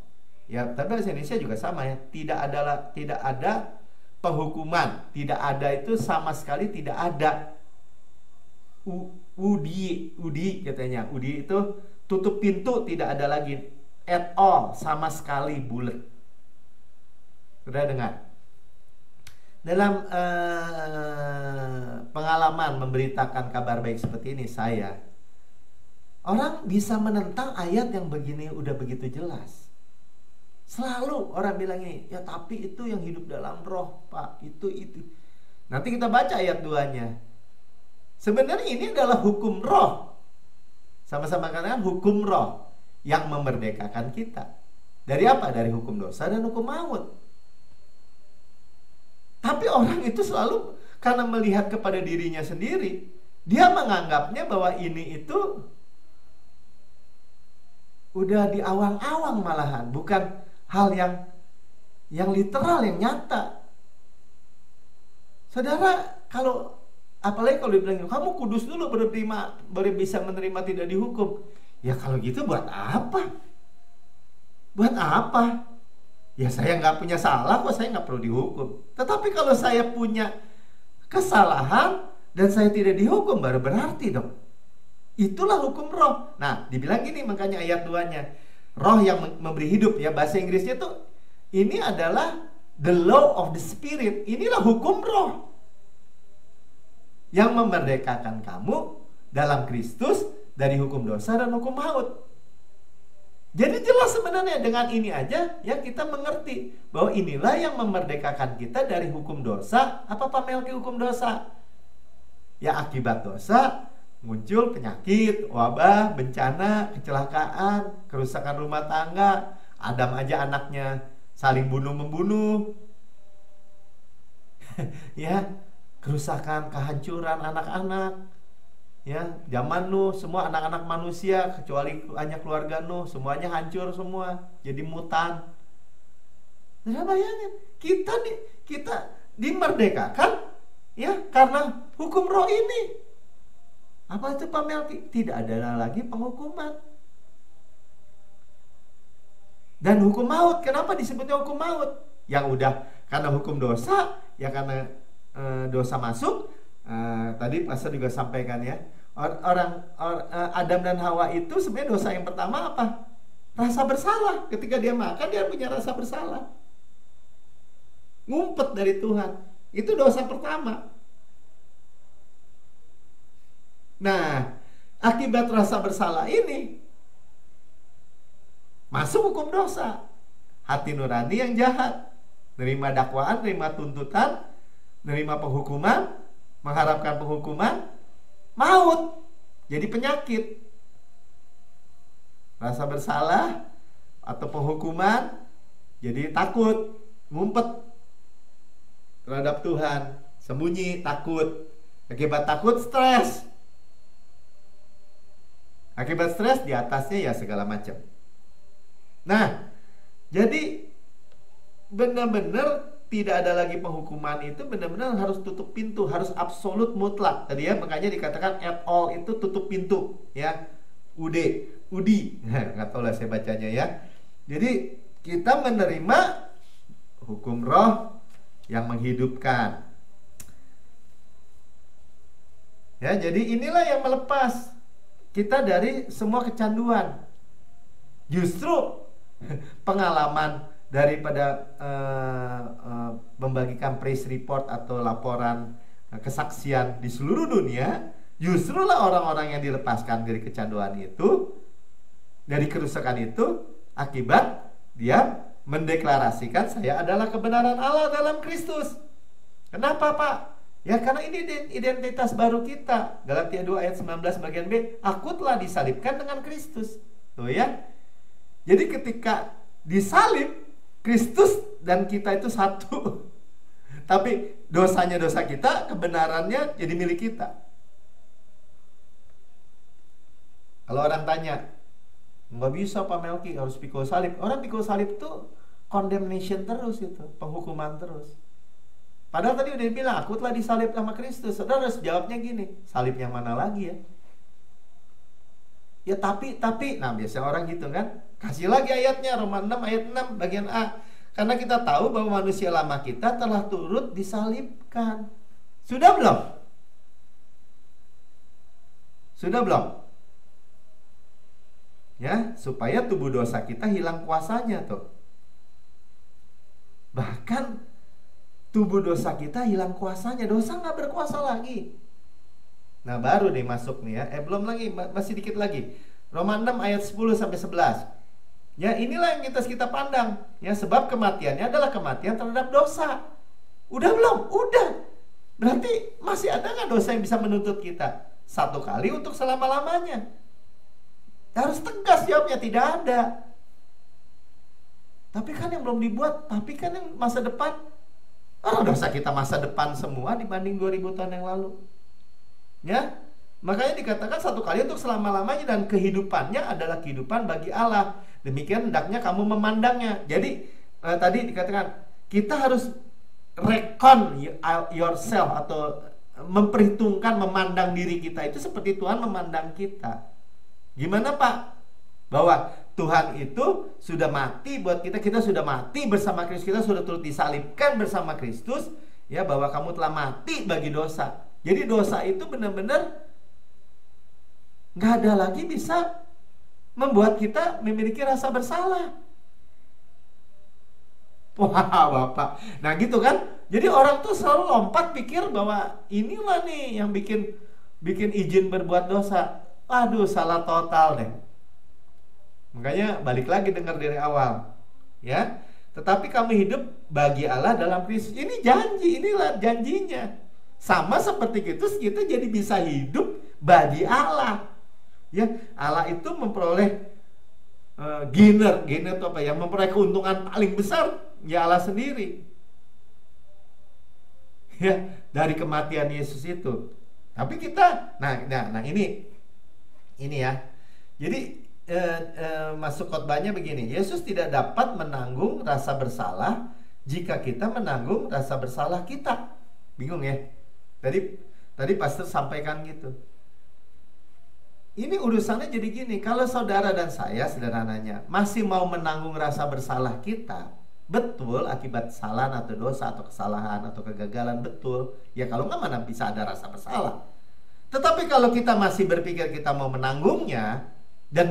Ya, tapi bahasa Indonesia juga sama ya. Tidak ada penghukuman. Tidak ada itu sama sekali tidak ada. Udi katanya. Udi itu tutup pintu, tidak ada lagi. At all, sama sekali, bulat. Sudah dengar? Dalam pengalaman memberitakan kabar baik seperti ini, orang bisa menentang ayat yang begini udah begitu jelas. Selalu orang bilang ini, ya tapi itu yang hidup dalam roh, Pak, itu. Nanti kita baca ayat 2-nya. Sebenarnya ini adalah hukum roh. Sama-sama katakan hukum roh yang memerdekakan kita. Dari apa? Dari hukum dosa dan hukum maut. Tapi orang itu selalu karena melihat kepada dirinya sendiri, dia menganggapnya bahwa ini itu udah di awang-awang malahan, bukan hal yang literal, yang nyata. Saudara, apalagi kalau dibilang kamu kudus dulu baru bisa menerima tidak dihukum. Ya kalau gitu buat apa? Buat apa? Ya saya nggak punya salah kok, saya nggak perlu dihukum. Tetapi kalau saya punya kesalahan dan saya tidak dihukum, baru berarti dong. Itulah hukum roh. Nah, dibilang gini makanya ayat 2-nya. Roh yang memberi hidup ya, bahasa Inggrisnya tuh ini adalah the law of the spirit. Inilah hukum roh yang memerdekakan kamu dalam Kristus dari hukum dosa dan hukum maut. Jadi jelas sebenarnya dengan ini aja ya kita mengerti bahwa inilah yang memerdekakan kita dari hukum dosa. Apa Pak Melki hukum dosa? Ya akibat dosa muncul penyakit, wabah, bencana, kecelakaan, kerusakan rumah tangga. Adam aja anaknya saling bunuh-membunuh. Ya, kerusakan, kehancuran anak-anak. Ya, zaman Nuh semua anak-anak manusia kecuali hanya keluarga Nuh semuanya hancur semua, jadi mutan. Nah, bayangin, kita dimerdekakan ya karena hukum roh ini. Apa itu Pak Melki? Tidak ada lagi penghukuman. Dan hukum maut, kenapa disebutnya hukum maut? Yang udah karena hukum dosa, ya karena dosa masuk. Tadi pastor juga sampaikan ya, Adam dan Hawa itu sebenarnya dosa yang pertama apa? Rasa bersalah. Ketika dia makan dia punya rasa bersalah, ngumpet dari Tuhan. Itu dosa pertama. Nah, akibat rasa bersalah ini masuk hukum dosa, hati nurani yang jahat. nerima dakwaan, nerima tuntutan, nerima penghukuman, mengharapkan penghukuman, maut, jadi penyakit. Rasa bersalah atau penghukuman, jadi takut, ngumpet terhadap Tuhan, sembunyi, takut. Akibat takut, stres. Akibat stres, di atasnya ya segala macam. Nah, jadi benar-benar tidak ada lagi penghukuman itu, benar-benar harus tutup pintu, harus absolut mutlak. Tadi ya, makanya dikatakan at all itu tutup pintu, ya. Udi, nggak tahu lah saya bacanya ya. Jadi kita menerima hukum roh yang menghidupkan. Ya, jadi inilah yang melepas kita dari semua kecanduan. Justru pengalaman daripada membagikan press report atau laporan kesaksian di seluruh dunia, justru lah orang-orang yang dilepaskan dari kecanduan itu, dari kerusakan itu, akibat dia mendeklarasikan saya adalah kebenaran Allah dalam Kristus. Kenapa, Pak? Ya karena ini identitas baru kita. Galatia 2 ayat 19 bagian B, aku telah disalibkan dengan Kristus. Tuh ya. Jadi ketika disalib, Kristus dan kita itu satu. Tapi dosanya dosa kita, kebenarannya jadi milik kita. Kalau orang tanya, nggak bisa Pak Melki, harus pikul salib. Orang pikul salib itu condemnation terus itu, penghukuman terus. Padahal tadi udah bilang, aku telah disalib sama Kristus. Saudara harus jawabnya gini, salib yang mana lagi ya? Ya tapi, nah biasanya orang gitu kan. Kasih lagi ayatnya, Roma 6 ayat 6 bagian A. Karena kita tahu bahwa manusia lama kita telah turut disalibkan. Sudah belum? Sudah belum? Ya, supaya tubuh dosa kita hilang kuasanya tuh. Bahkan tubuh dosa kita hilang kuasanya, dosa nggak berkuasa lagi. Nah baru deh masuk nih ya. Belum lagi, masih dikit lagi. Roma 6 ayat 10 sampai 11. Ya inilah yang kita pandang. Ya sebab kematiannya adalah kematian terhadap dosa. Udah belum? Udah. Berarti masih ada nggak dosa yang bisa menuntut kita? Satu kali untuk selama-lamanya. Harus tegas jawabnya, tidak ada. Tapi kan yang belum dibuat, tapi kan yang masa depan. Dosa kita masa depan semua dibanding 2000 tahun yang lalu. Ya, makanya dikatakan satu kali untuk selama-lamanya, dan kehidupannya adalah kehidupan bagi Allah. Demikian hendaknya kamu memandangnya. Jadi tadi dikatakan kita harus recon yourself, atau memperhitungkan, memandang diri kita itu seperti Tuhan memandang kita. Gimana Pak? Bahwa Tuhan itu sudah mati buat kita, kita sudah mati bersama Kristus, kita sudah turut disalibkan bersama Kristus. Ya, bahwa kamu telah mati bagi dosa. Jadi dosa itu benar-benar nggak ada lagi bisa membuat kita memiliki rasa bersalah. Wah Bapak, nah gitu kan. Jadi orang tuh selalu lompat pikir bahwa inilah nih yang bikin izin berbuat dosa. Aduh, salah total deh. Makanya balik lagi dengar dari awal, ya. Tetapi kami hidup bagi Allah dalam Kristus. Ini janji, inilah janjinya. Sama seperti kita jadi bisa hidup bagi Allah. Ya, Allah itu memperoleh gainer itu apa ya? Memperoleh keuntungan paling besar ya Allah sendiri. Ya, dari kematian Yesus itu. Tapi kita, nah ini ya. Jadi masuk khotbahnya begini, Yesus tidak dapat menanggung rasa bersalah jika kita menanggung rasa bersalah kita. Bingung ya? Tadi pastor sampaikan gitu. Ini urusannya jadi gini, kalau saudara dan saya sederhananya masih mau menanggung rasa bersalah kita, betul, akibat kesalahan atau dosa atau kesalahan atau kegagalan, betul. Ya kalau nggak, mana bisa ada rasa bersalah. Tetapi kalau kita masih berpikir kita mau menanggungnya, dan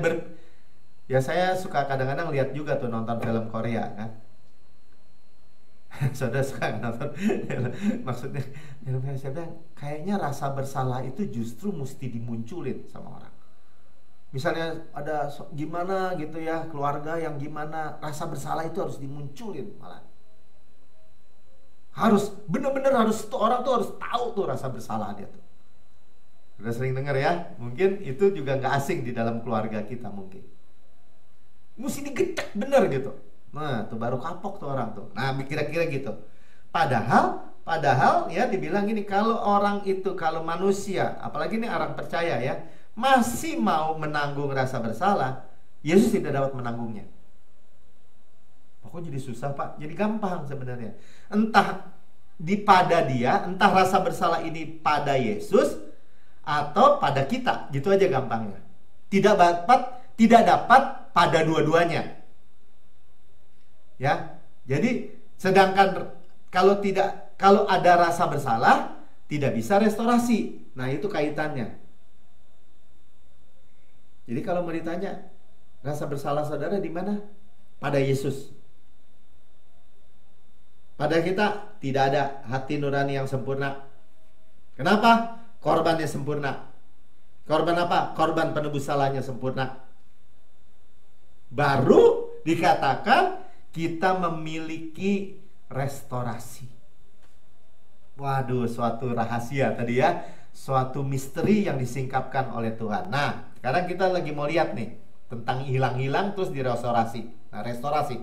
ya saya suka kadang-kadang lihat juga tuh nonton film Korea kan. Saudara suka nonton maksudnya saya bilang, kayaknya rasa bersalah itu justru mesti dimunculin sama orang. Misalnya ada gimana gitu ya, keluarga yang gimana, rasa bersalah itu harus dimunculin malah. Harus benar-benar harus tuh orang tuh harus tahu tuh rasa bersalah dia tuh. Udah sering dengar ya? Mungkin itu juga nggak asing di dalam keluarga kita mungkin. Mesti digetek bener gitu. Nah, tuh baru kapok tuh orang tuh. Nah, kira-kira gitu. Padahal ya dibilang gini, kalau orang itu, kalau manusia, apalagi ini orang percaya ya, masih mau menanggung rasa bersalah, Yesus tidak dapat menanggungnya. Kok jadi susah Pak? Jadi gampang sebenarnya. Entah pada dia, entah rasa bersalah ini pada Yesus atau pada kita, gitu aja gampangnya. Tidak dapat pada dua-duanya. Ya. Jadi sedangkan kalau ada rasa bersalah, tidak bisa restorasi. Nah, itu kaitannya. Jadi kalau mau ditanya, rasa bersalah saudara di mana? Pada Yesus. Pada kita tidak ada hati nurani yang sempurna. Kenapa? Korbannya sempurna. Korban apa? Korban penebus salahnya sempurna. Baru dikatakan kita memiliki restorasi. Waduh, suatu rahasia tadi ya. Suatu misteri yang disingkapkan oleh Tuhan. Nah, sekarang kita lagi mau lihat nih tentang hilang-hilang terus direstorasi. Nah, restorasi.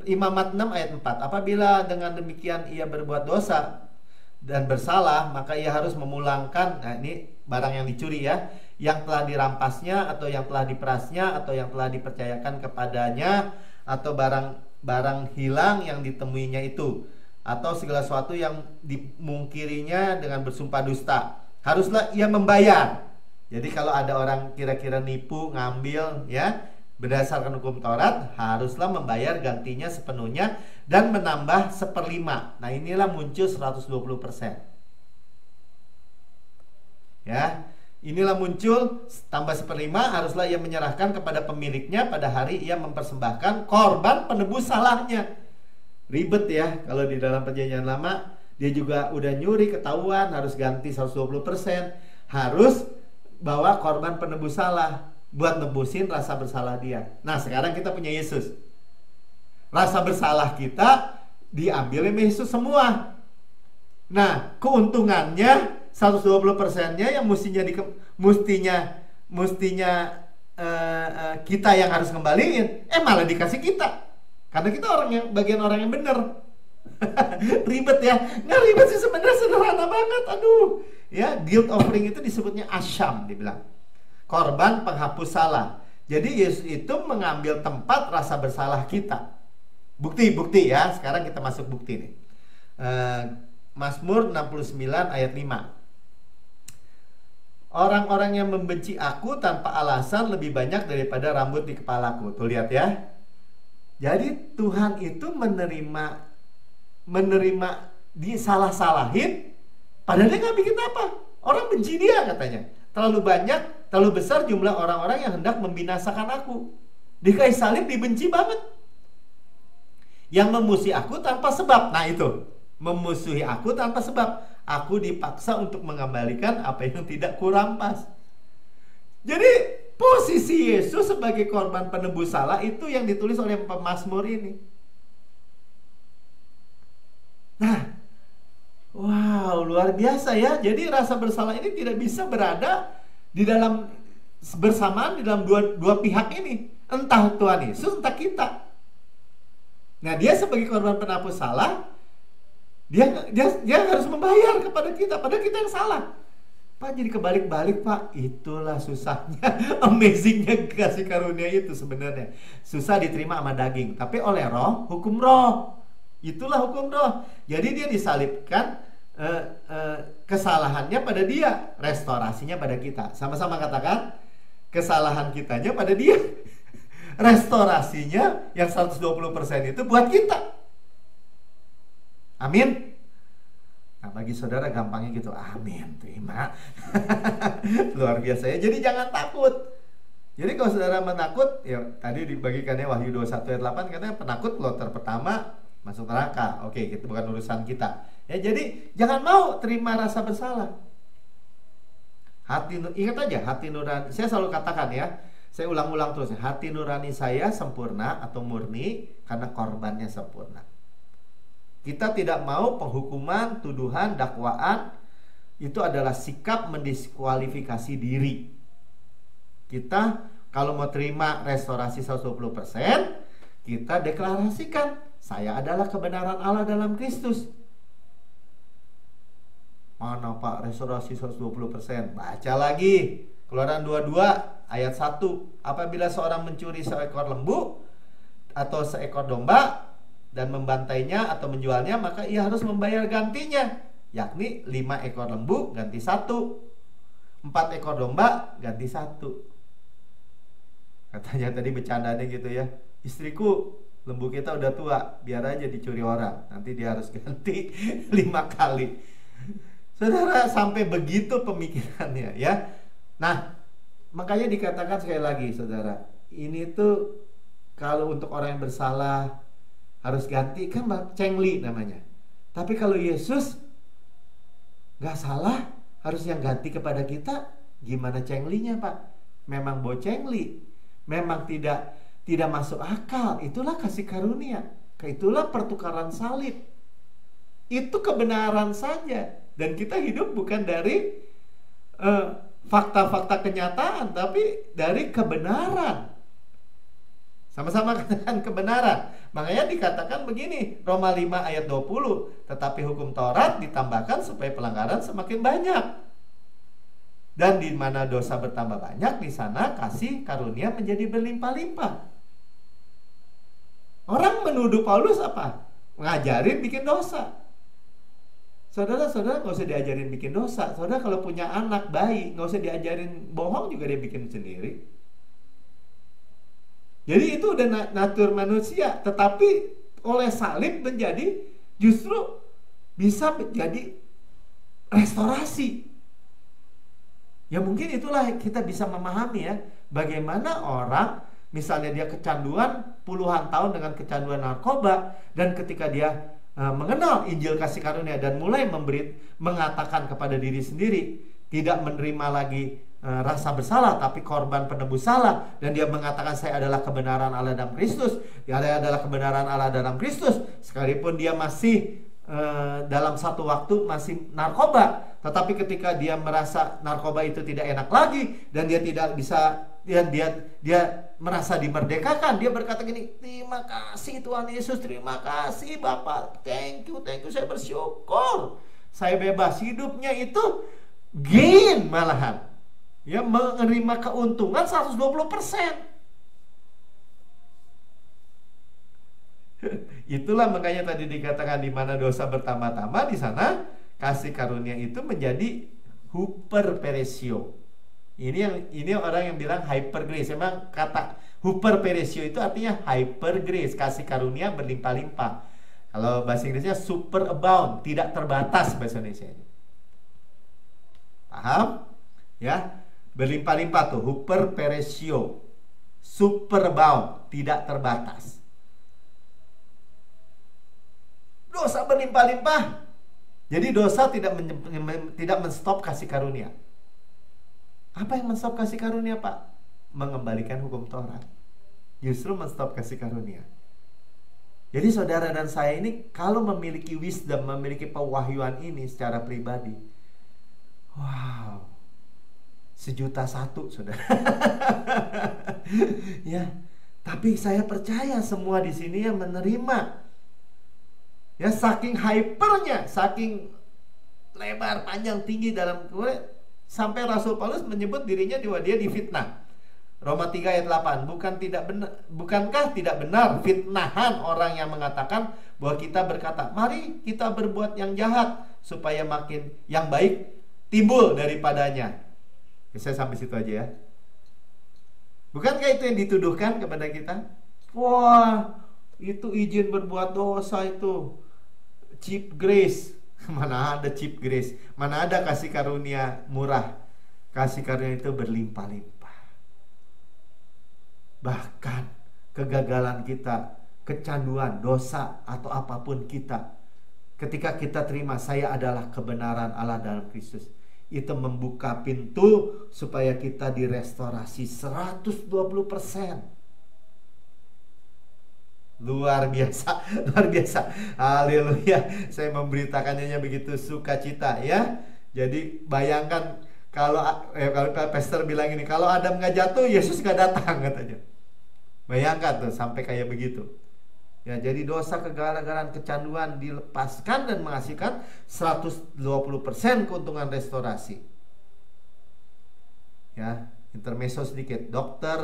Imamat 6 ayat 4. Apabila dengan demikian ia berbuat dosa dan bersalah, maka ia harus memulangkan, nah ini barang yang dicuri ya, yang telah dirampasnya atau yang telah diperasnya atau yang telah dipercayakan kepadanya, atau barang hilang yang ditemuinya itu, atau segala sesuatu yang dimungkirinya dengan bersumpah dusta. Haruslah ia membayar. Jadi kalau ada orang kira-kira nipu, ngambil ya, berdasarkan hukum Taurat, haruslah membayar gantinya sepenuhnya dan menambah 1/5. Nah, inilah muncul 120%. Ya, inilah muncul tambah 1/5, haruslah ia menyerahkan kepada pemiliknya pada hari ia mempersembahkan korban penebus salahnya. Ribet ya, kalau di dalam perjanjian lama dia juga udah nyuri, ketahuan, harus ganti 120%, harus bawa korban penebus salah buat nebusin rasa bersalah dia. Nah, sekarang kita punya Yesus. Rasa bersalah kita diambil oleh Yesus semua. Nah, keuntungannya 120%-nya yang mestinya kita yang harus ngembaliin, malah dikasih kita. Karena kita bagian orang yang benar. Ribet ya? Nggak ribet sih sebenarnya, sederhana banget. Aduh, ya, guilt offering itu disebutnya asyam, dibilang korban penghapus salah. Jadi Yesus itu mengambil tempat rasa bersalah kita. Bukti ya. Sekarang kita masuk bukti nih. Mazmur 69 ayat 5. Orang-orang yang membenci aku tanpa alasan lebih banyak daripada rambut di kepalaku. Tuh lihat ya. Jadi Tuhan itu menerima disalah-salahin, padahal dia nggak bikin apa. Orang benci dia katanya. Terlalu besar jumlah orang-orang yang hendak membinasakan aku. Di kayu salib dibenci banget. Yang memusuhi aku tanpa sebab. Nah itu, memusuhi aku tanpa sebab. Aku dipaksa untuk mengembalikan apa yang tidak kurampas. Jadi posisi Yesus sebagai korban penebus salah itu yang ditulis oleh pemazmur ini. Nah, wow, luar biasa ya. Jadi rasa bersalah ini tidak bisa berada di dalam bersamaan di dalam dua pihak ini. Entah Tuhan Yesus, entah kita. Nah, dia sebagai korban penghapus salah, dia harus membayar kepada kita, padahal kita yang salah. Pak, jadi kebalik-balik Pak. Itulah susahnya, amazingnya kasih karunia itu sebenarnya. Susah diterima sama daging, tapi oleh roh, hukum roh. Itulah hukum roh. Jadi dia disalibkan, kesalahannya pada dia, restorasinya pada kita. Sama-sama katakan, kesalahan kitanya pada dia, restorasinya yang 120% itu buat kita. Amin. Nah, bagi saudara gampangnya gitu, amin, terima. Luar biasa ya. Jadi jangan takut. Jadi kalau saudara menakut, ya tadi dibagikannya Wahyu 21 ayat 8 katanya penakut kloter pertama masuk neraka. Oke, itu bukan urusan kita. Ya, jadi jangan mau terima rasa bersalah. Ingat aja, hati nurani. Saya selalu katakan ya, saya ulang-ulang terus, hati nurani saya sempurna atau murni karena korbannya sempurna. Kita tidak mau penghukuman, tuduhan, dakwaan. Itu adalah sikap mendiskualifikasi diri. Kita kalau mau terima restorasi 120%, kita deklarasikan, saya adalah kebenaran Allah dalam Kristus. Mana Pak restorasi 120%? Baca lagi Keluaran 22 ayat 1. Apabila seorang mencuri seekor lembu atau seekor domba dan membantainya atau menjualnya, maka ia harus membayar gantinya, yakni 5 ekor lembu ganti 1, 4 ekor domba ganti 1. Katanya tadi bercandanya gitu ya, istriku, lembu kita udah tua, biar aja dicuri orang, nanti dia harus ganti 5 kali. Saudara, sampai begitu pemikirannya ya. Nah, makanya dikatakan sekali lagi saudara, ini tuh kalau untuk orang yang bersalah harus ganti, kan cengli namanya. Tapi kalau Yesus gak salah, harus yang ganti kepada kita, gimana cenglinya Pak? Memang bocengli, memang tidak masuk akal. Itulah kasih karunia, itulah pertukaran salib. Itu kebenaran saja. Dan kita hidup bukan dari fakta-fakta kenyataan, tapi dari kebenaran. Sama-sama katakan kebenaran. Makanya dikatakan begini, Roma 5 ayat 20, tetapi hukum Taurat ditambahkan supaya pelanggaran semakin banyak. Dan di mana dosa bertambah banyak, di sana kasih karunia menjadi berlimpah-limpah. Orang menuduh Paulus apa? Ngajarin bikin dosa. Saudara-saudara gak usah diajarin bikin dosa. Saudara kalau punya anak bayi, gak usah diajarin bohong juga dia bikin sendiri. Jadi itu udah natur manusia. Tetapi oleh salib menjadi, justru bisa menjadi restorasi. Ya mungkin itulah kita bisa memahami ya, bagaimana orang misalnya dia kecanduan puluhan tahun dengan kecanduan narkoba, dan ketika dia mengenal Injil kasih karunia dan mulai mengatakan kepada diri sendiri, tidak menerima lagi rasa bersalah, tapi korban penebus salah, dan dia mengatakan saya adalah kebenaran Allah dalam Kristus, dia adalah kebenaran Allah dalam Kristus, sekalipun dia masih dalam satu waktu masih narkoba, tetapi ketika dia merasa narkoba itu tidak enak lagi dan dia tidak bisa, dia merasa dimerdekakan, dia berkata gini, terima kasih Tuhan Yesus, terima kasih Bapak, thank you, saya bersyukur, saya bebas. Hidupnya itu gain malahan, ya, menerima keuntungan 120%. Itulah makanya tadi dikatakan di mana dosa bertambah-tambah, di sana kasih karunia itu menjadi hyperperesio. Ini orang yang bilang hyper grace. Memang kata hyperperesio itu artinya hyper grace, kasih karunia berlimpah-limpah. Kalau bahasa Inggrisnya super abound, tidak terbatas bahasa Indonesia. Paham? Ya, berlimpah-limpah tuh hyperperesio, super abound, tidak terbatas. Dosa berlimpah-limpah. Jadi dosa tidak menstop kasih karunia. Apa yang menstop kasih karunia Pak? Mengembalikan hukum Taurat. Justru menstop kasih karunia. Jadi saudara dan saya ini kalau memiliki wisdom, memiliki pewahyuan ini secara pribadi, wow, 1.000.000 saudara. Ya, tapi saya percaya semua di sini yang menerima. Ya, saking hypernya, saking lebar, panjang, tinggi dalam gue, sampai Rasul Paulus menyebut dirinya dia difitnah. Roma 3 ayat 8, bukankah tidak benar fitnahan orang yang mengatakan bahwa kita berkata, mari kita berbuat yang jahat supaya makin yang baik timbul daripadanya. Saya sampai situ aja ya. Bukankah itu yang dituduhkan kepada kita? Wah, itu izin berbuat dosa itu cheap grace. Mana ada cheap grace, mana ada kasih karunia murah. Kasih karunia itu berlimpah-limpah. Bahkan kegagalan kita, kecanduan, dosa atau apapun kita, ketika kita terima saya adalah kebenaran Allah dalam Kristus, itu membuka pintu supaya kita direstorasi 120%. Luar biasa, luar biasa. Haleluya. Saya memberitakannya begitu sukacita ya. Jadi bayangkan kalau pastor bilang ini, kalau Adam nggak jatuh, Yesus nggak datang katanya. Bayangkan tuh sampai kayak begitu. Ya, jadi dosa, kegala-galaan, kecanduan dilepaskan dan menghasilkan 120% keuntungan restorasi. Ya, intermezzo sedikit.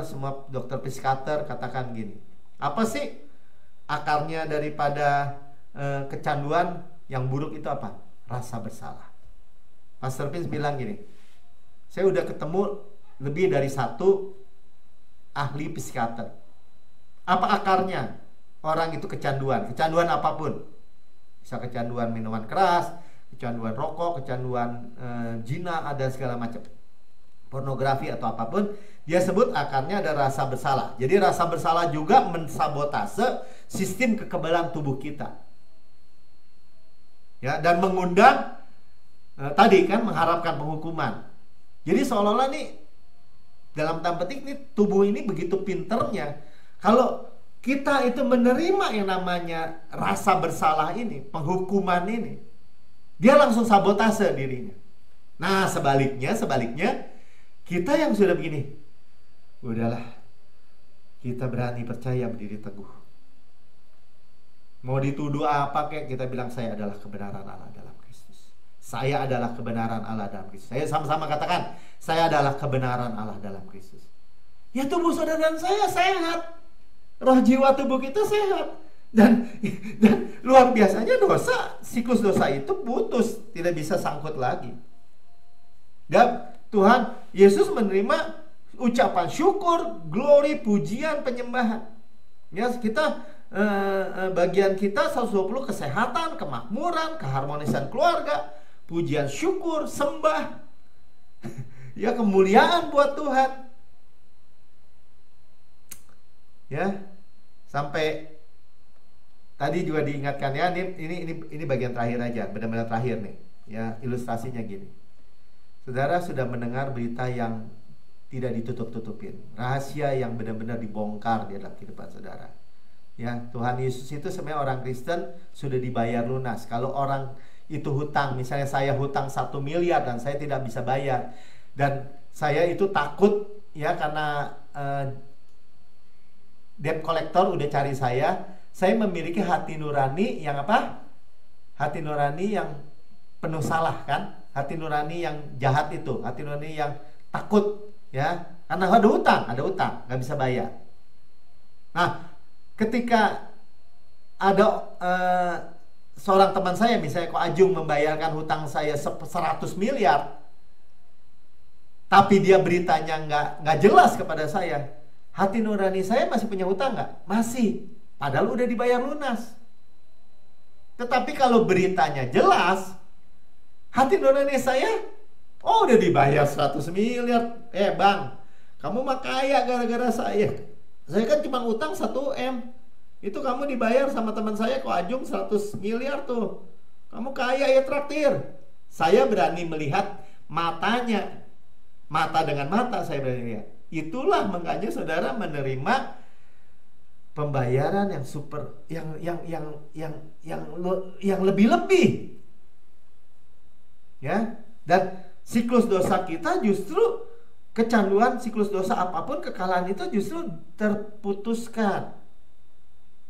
Semua dokter psikiater katakan gini. Apa sih akarnya daripada kecanduan yang buruk itu apa? Rasa bersalah. Pastor Vince bilang gini, saya udah ketemu lebih dari 1 ahli psikiater. Apa akarnya orang itu kecanduan? Kecanduan apapun. Bisa kecanduan minuman keras, kecanduan rokok, kecanduan zina, ada segala macam. Pornografi atau apapun, dia sebut akarnya ada rasa bersalah. Jadi rasa bersalah juga mensabotase sistem kekebalan tubuh kita. Ya, dan mengundang tadi kan mengharapkan penghukuman. Jadi seolah-olah nih dalam tanda petik nih tubuh ini begitu pinternya. Kalau kita itu menerima yang namanya rasa bersalah ini, penghukuman ini, dia langsung sabotase dirinya. Nah, sebaliknya kita yang sudah begini, udahlah, kita berani percaya, berdiri teguh. Mau dituduh apa kayak, kita bilang saya adalah kebenaran Allah dalam Kristus. Saya adalah kebenaran Allah dalam Kristus. Saya sama-sama katakan, saya adalah kebenaran Allah dalam Kristus. Ya, tubuh saudara dan saya sehat. Roh jiwa tubuh kita sehat. Dan luar biasanya dosa, siklus dosa itu putus, tidak bisa sangkut lagi. Dan Tuhan Yesus menerima ucapan syukur, glory, pujian, penyembahan. Ya, kita bagian kita 120 kesehatan, kemakmuran, keharmonisan keluarga, pujian syukur, sembah. Ya, kemuliaan buat Tuhan. Ya, sampai tadi juga diingatkan ya, ini bagian terakhir aja, benar-benar terakhir nih. Ya, ilustrasinya gini. Saudara sudah mendengar berita yang tidak ditutup-tutupin, rahasia yang benar-benar dibongkar di dalam kehidupan saudara. Ya, Tuhan Yesus itu sebenarnya orang Kristen sudah dibayar lunas. Kalau orang itu hutang, misalnya saya hutang 1 miliar dan saya tidak bisa bayar, dan saya itu takut ya karena debt collector udah cari saya memiliki hati nurani yang apa? Hati nurani yang penuh salah kan? Hati nurani yang jahat itu, hati nurani yang takut ya, karena ada hutang, nggak bisa bayar. Nah, ketika ada seorang teman saya, misalnya Ko Ajung membayarkan hutang saya 100 miliar, tapi dia beritanya nggak jelas kepada saya, hati nurani saya masih punya hutang nggak? Masih, padahal udah dibayar lunas. Tetapi kalau beritanya jelas, hati nurani saya, oh udah dibayar 100 miliar. Bang, kamu mah kaya gara-gara saya. Saya kan cuma utang 1 M. Itu kamu dibayar sama teman saya Ko Ajung 100 miliar tuh. Kamu kaya ya, traktir. Saya berani melihat matanya. Mata dengan mata saya berani lihat. Itulah makanya saudara menerima pembayaran yang super, yang lebih-lebih. Ya, dan siklus dosa kita justru kecanduan, siklus dosa apapun, kekalahan itu justru terputuskan.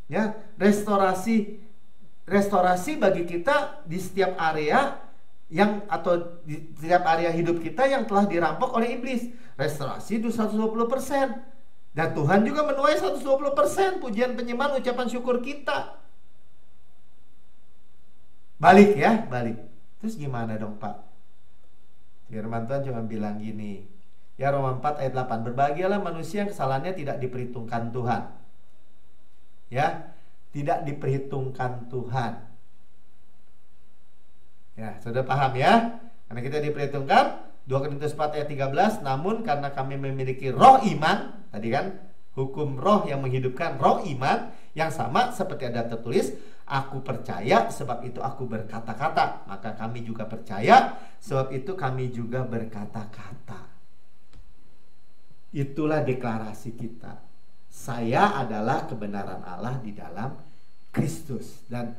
Ya, restorasi bagi kita di setiap area atau di setiap area hidup kita yang telah dirampok oleh iblis. Restorasi itu 120%. Dan Tuhan juga menuai 120% pujian, penyembahan, ucapan syukur kita. Balik. Terus gimana dong Pak? Firman Tuhan cuma bilang gini. Ya, Roma 4 ayat 8. Berbahagialah manusia yang kesalahannya tidak diperhitungkan Tuhan. Ya, tidak diperhitungkan Tuhan. Ya, sudah paham ya? Karena kita diperhitungkan. 2 Korintus 4 ayat 13. Namun karena kami memiliki roh iman, tadi kan hukum roh yang menghidupkan, roh iman yang sama seperti ada tertulis, aku percaya sebab itu aku berkata-kata. Maka kami juga percaya sebab itu kami juga berkata-kata. Itulah deklarasi kita. Saya adalah kebenaran Allah di dalam Kristus. Dan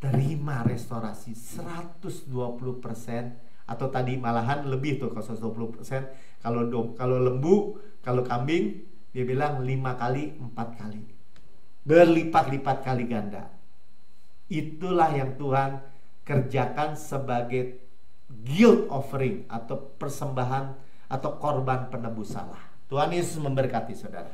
terima restorasi 120%, atau tadi malahan lebih tuh, kalau 120%. Kalau lembu, kalau kambing, dia bilang 5 kali, 4 kali. Berlipat-lipat kali ganda. Itulah yang Tuhan kerjakan sebagai guilt offering, atau persembahan atau korban penebus salah. Tuhan Yesus memberkati saudara.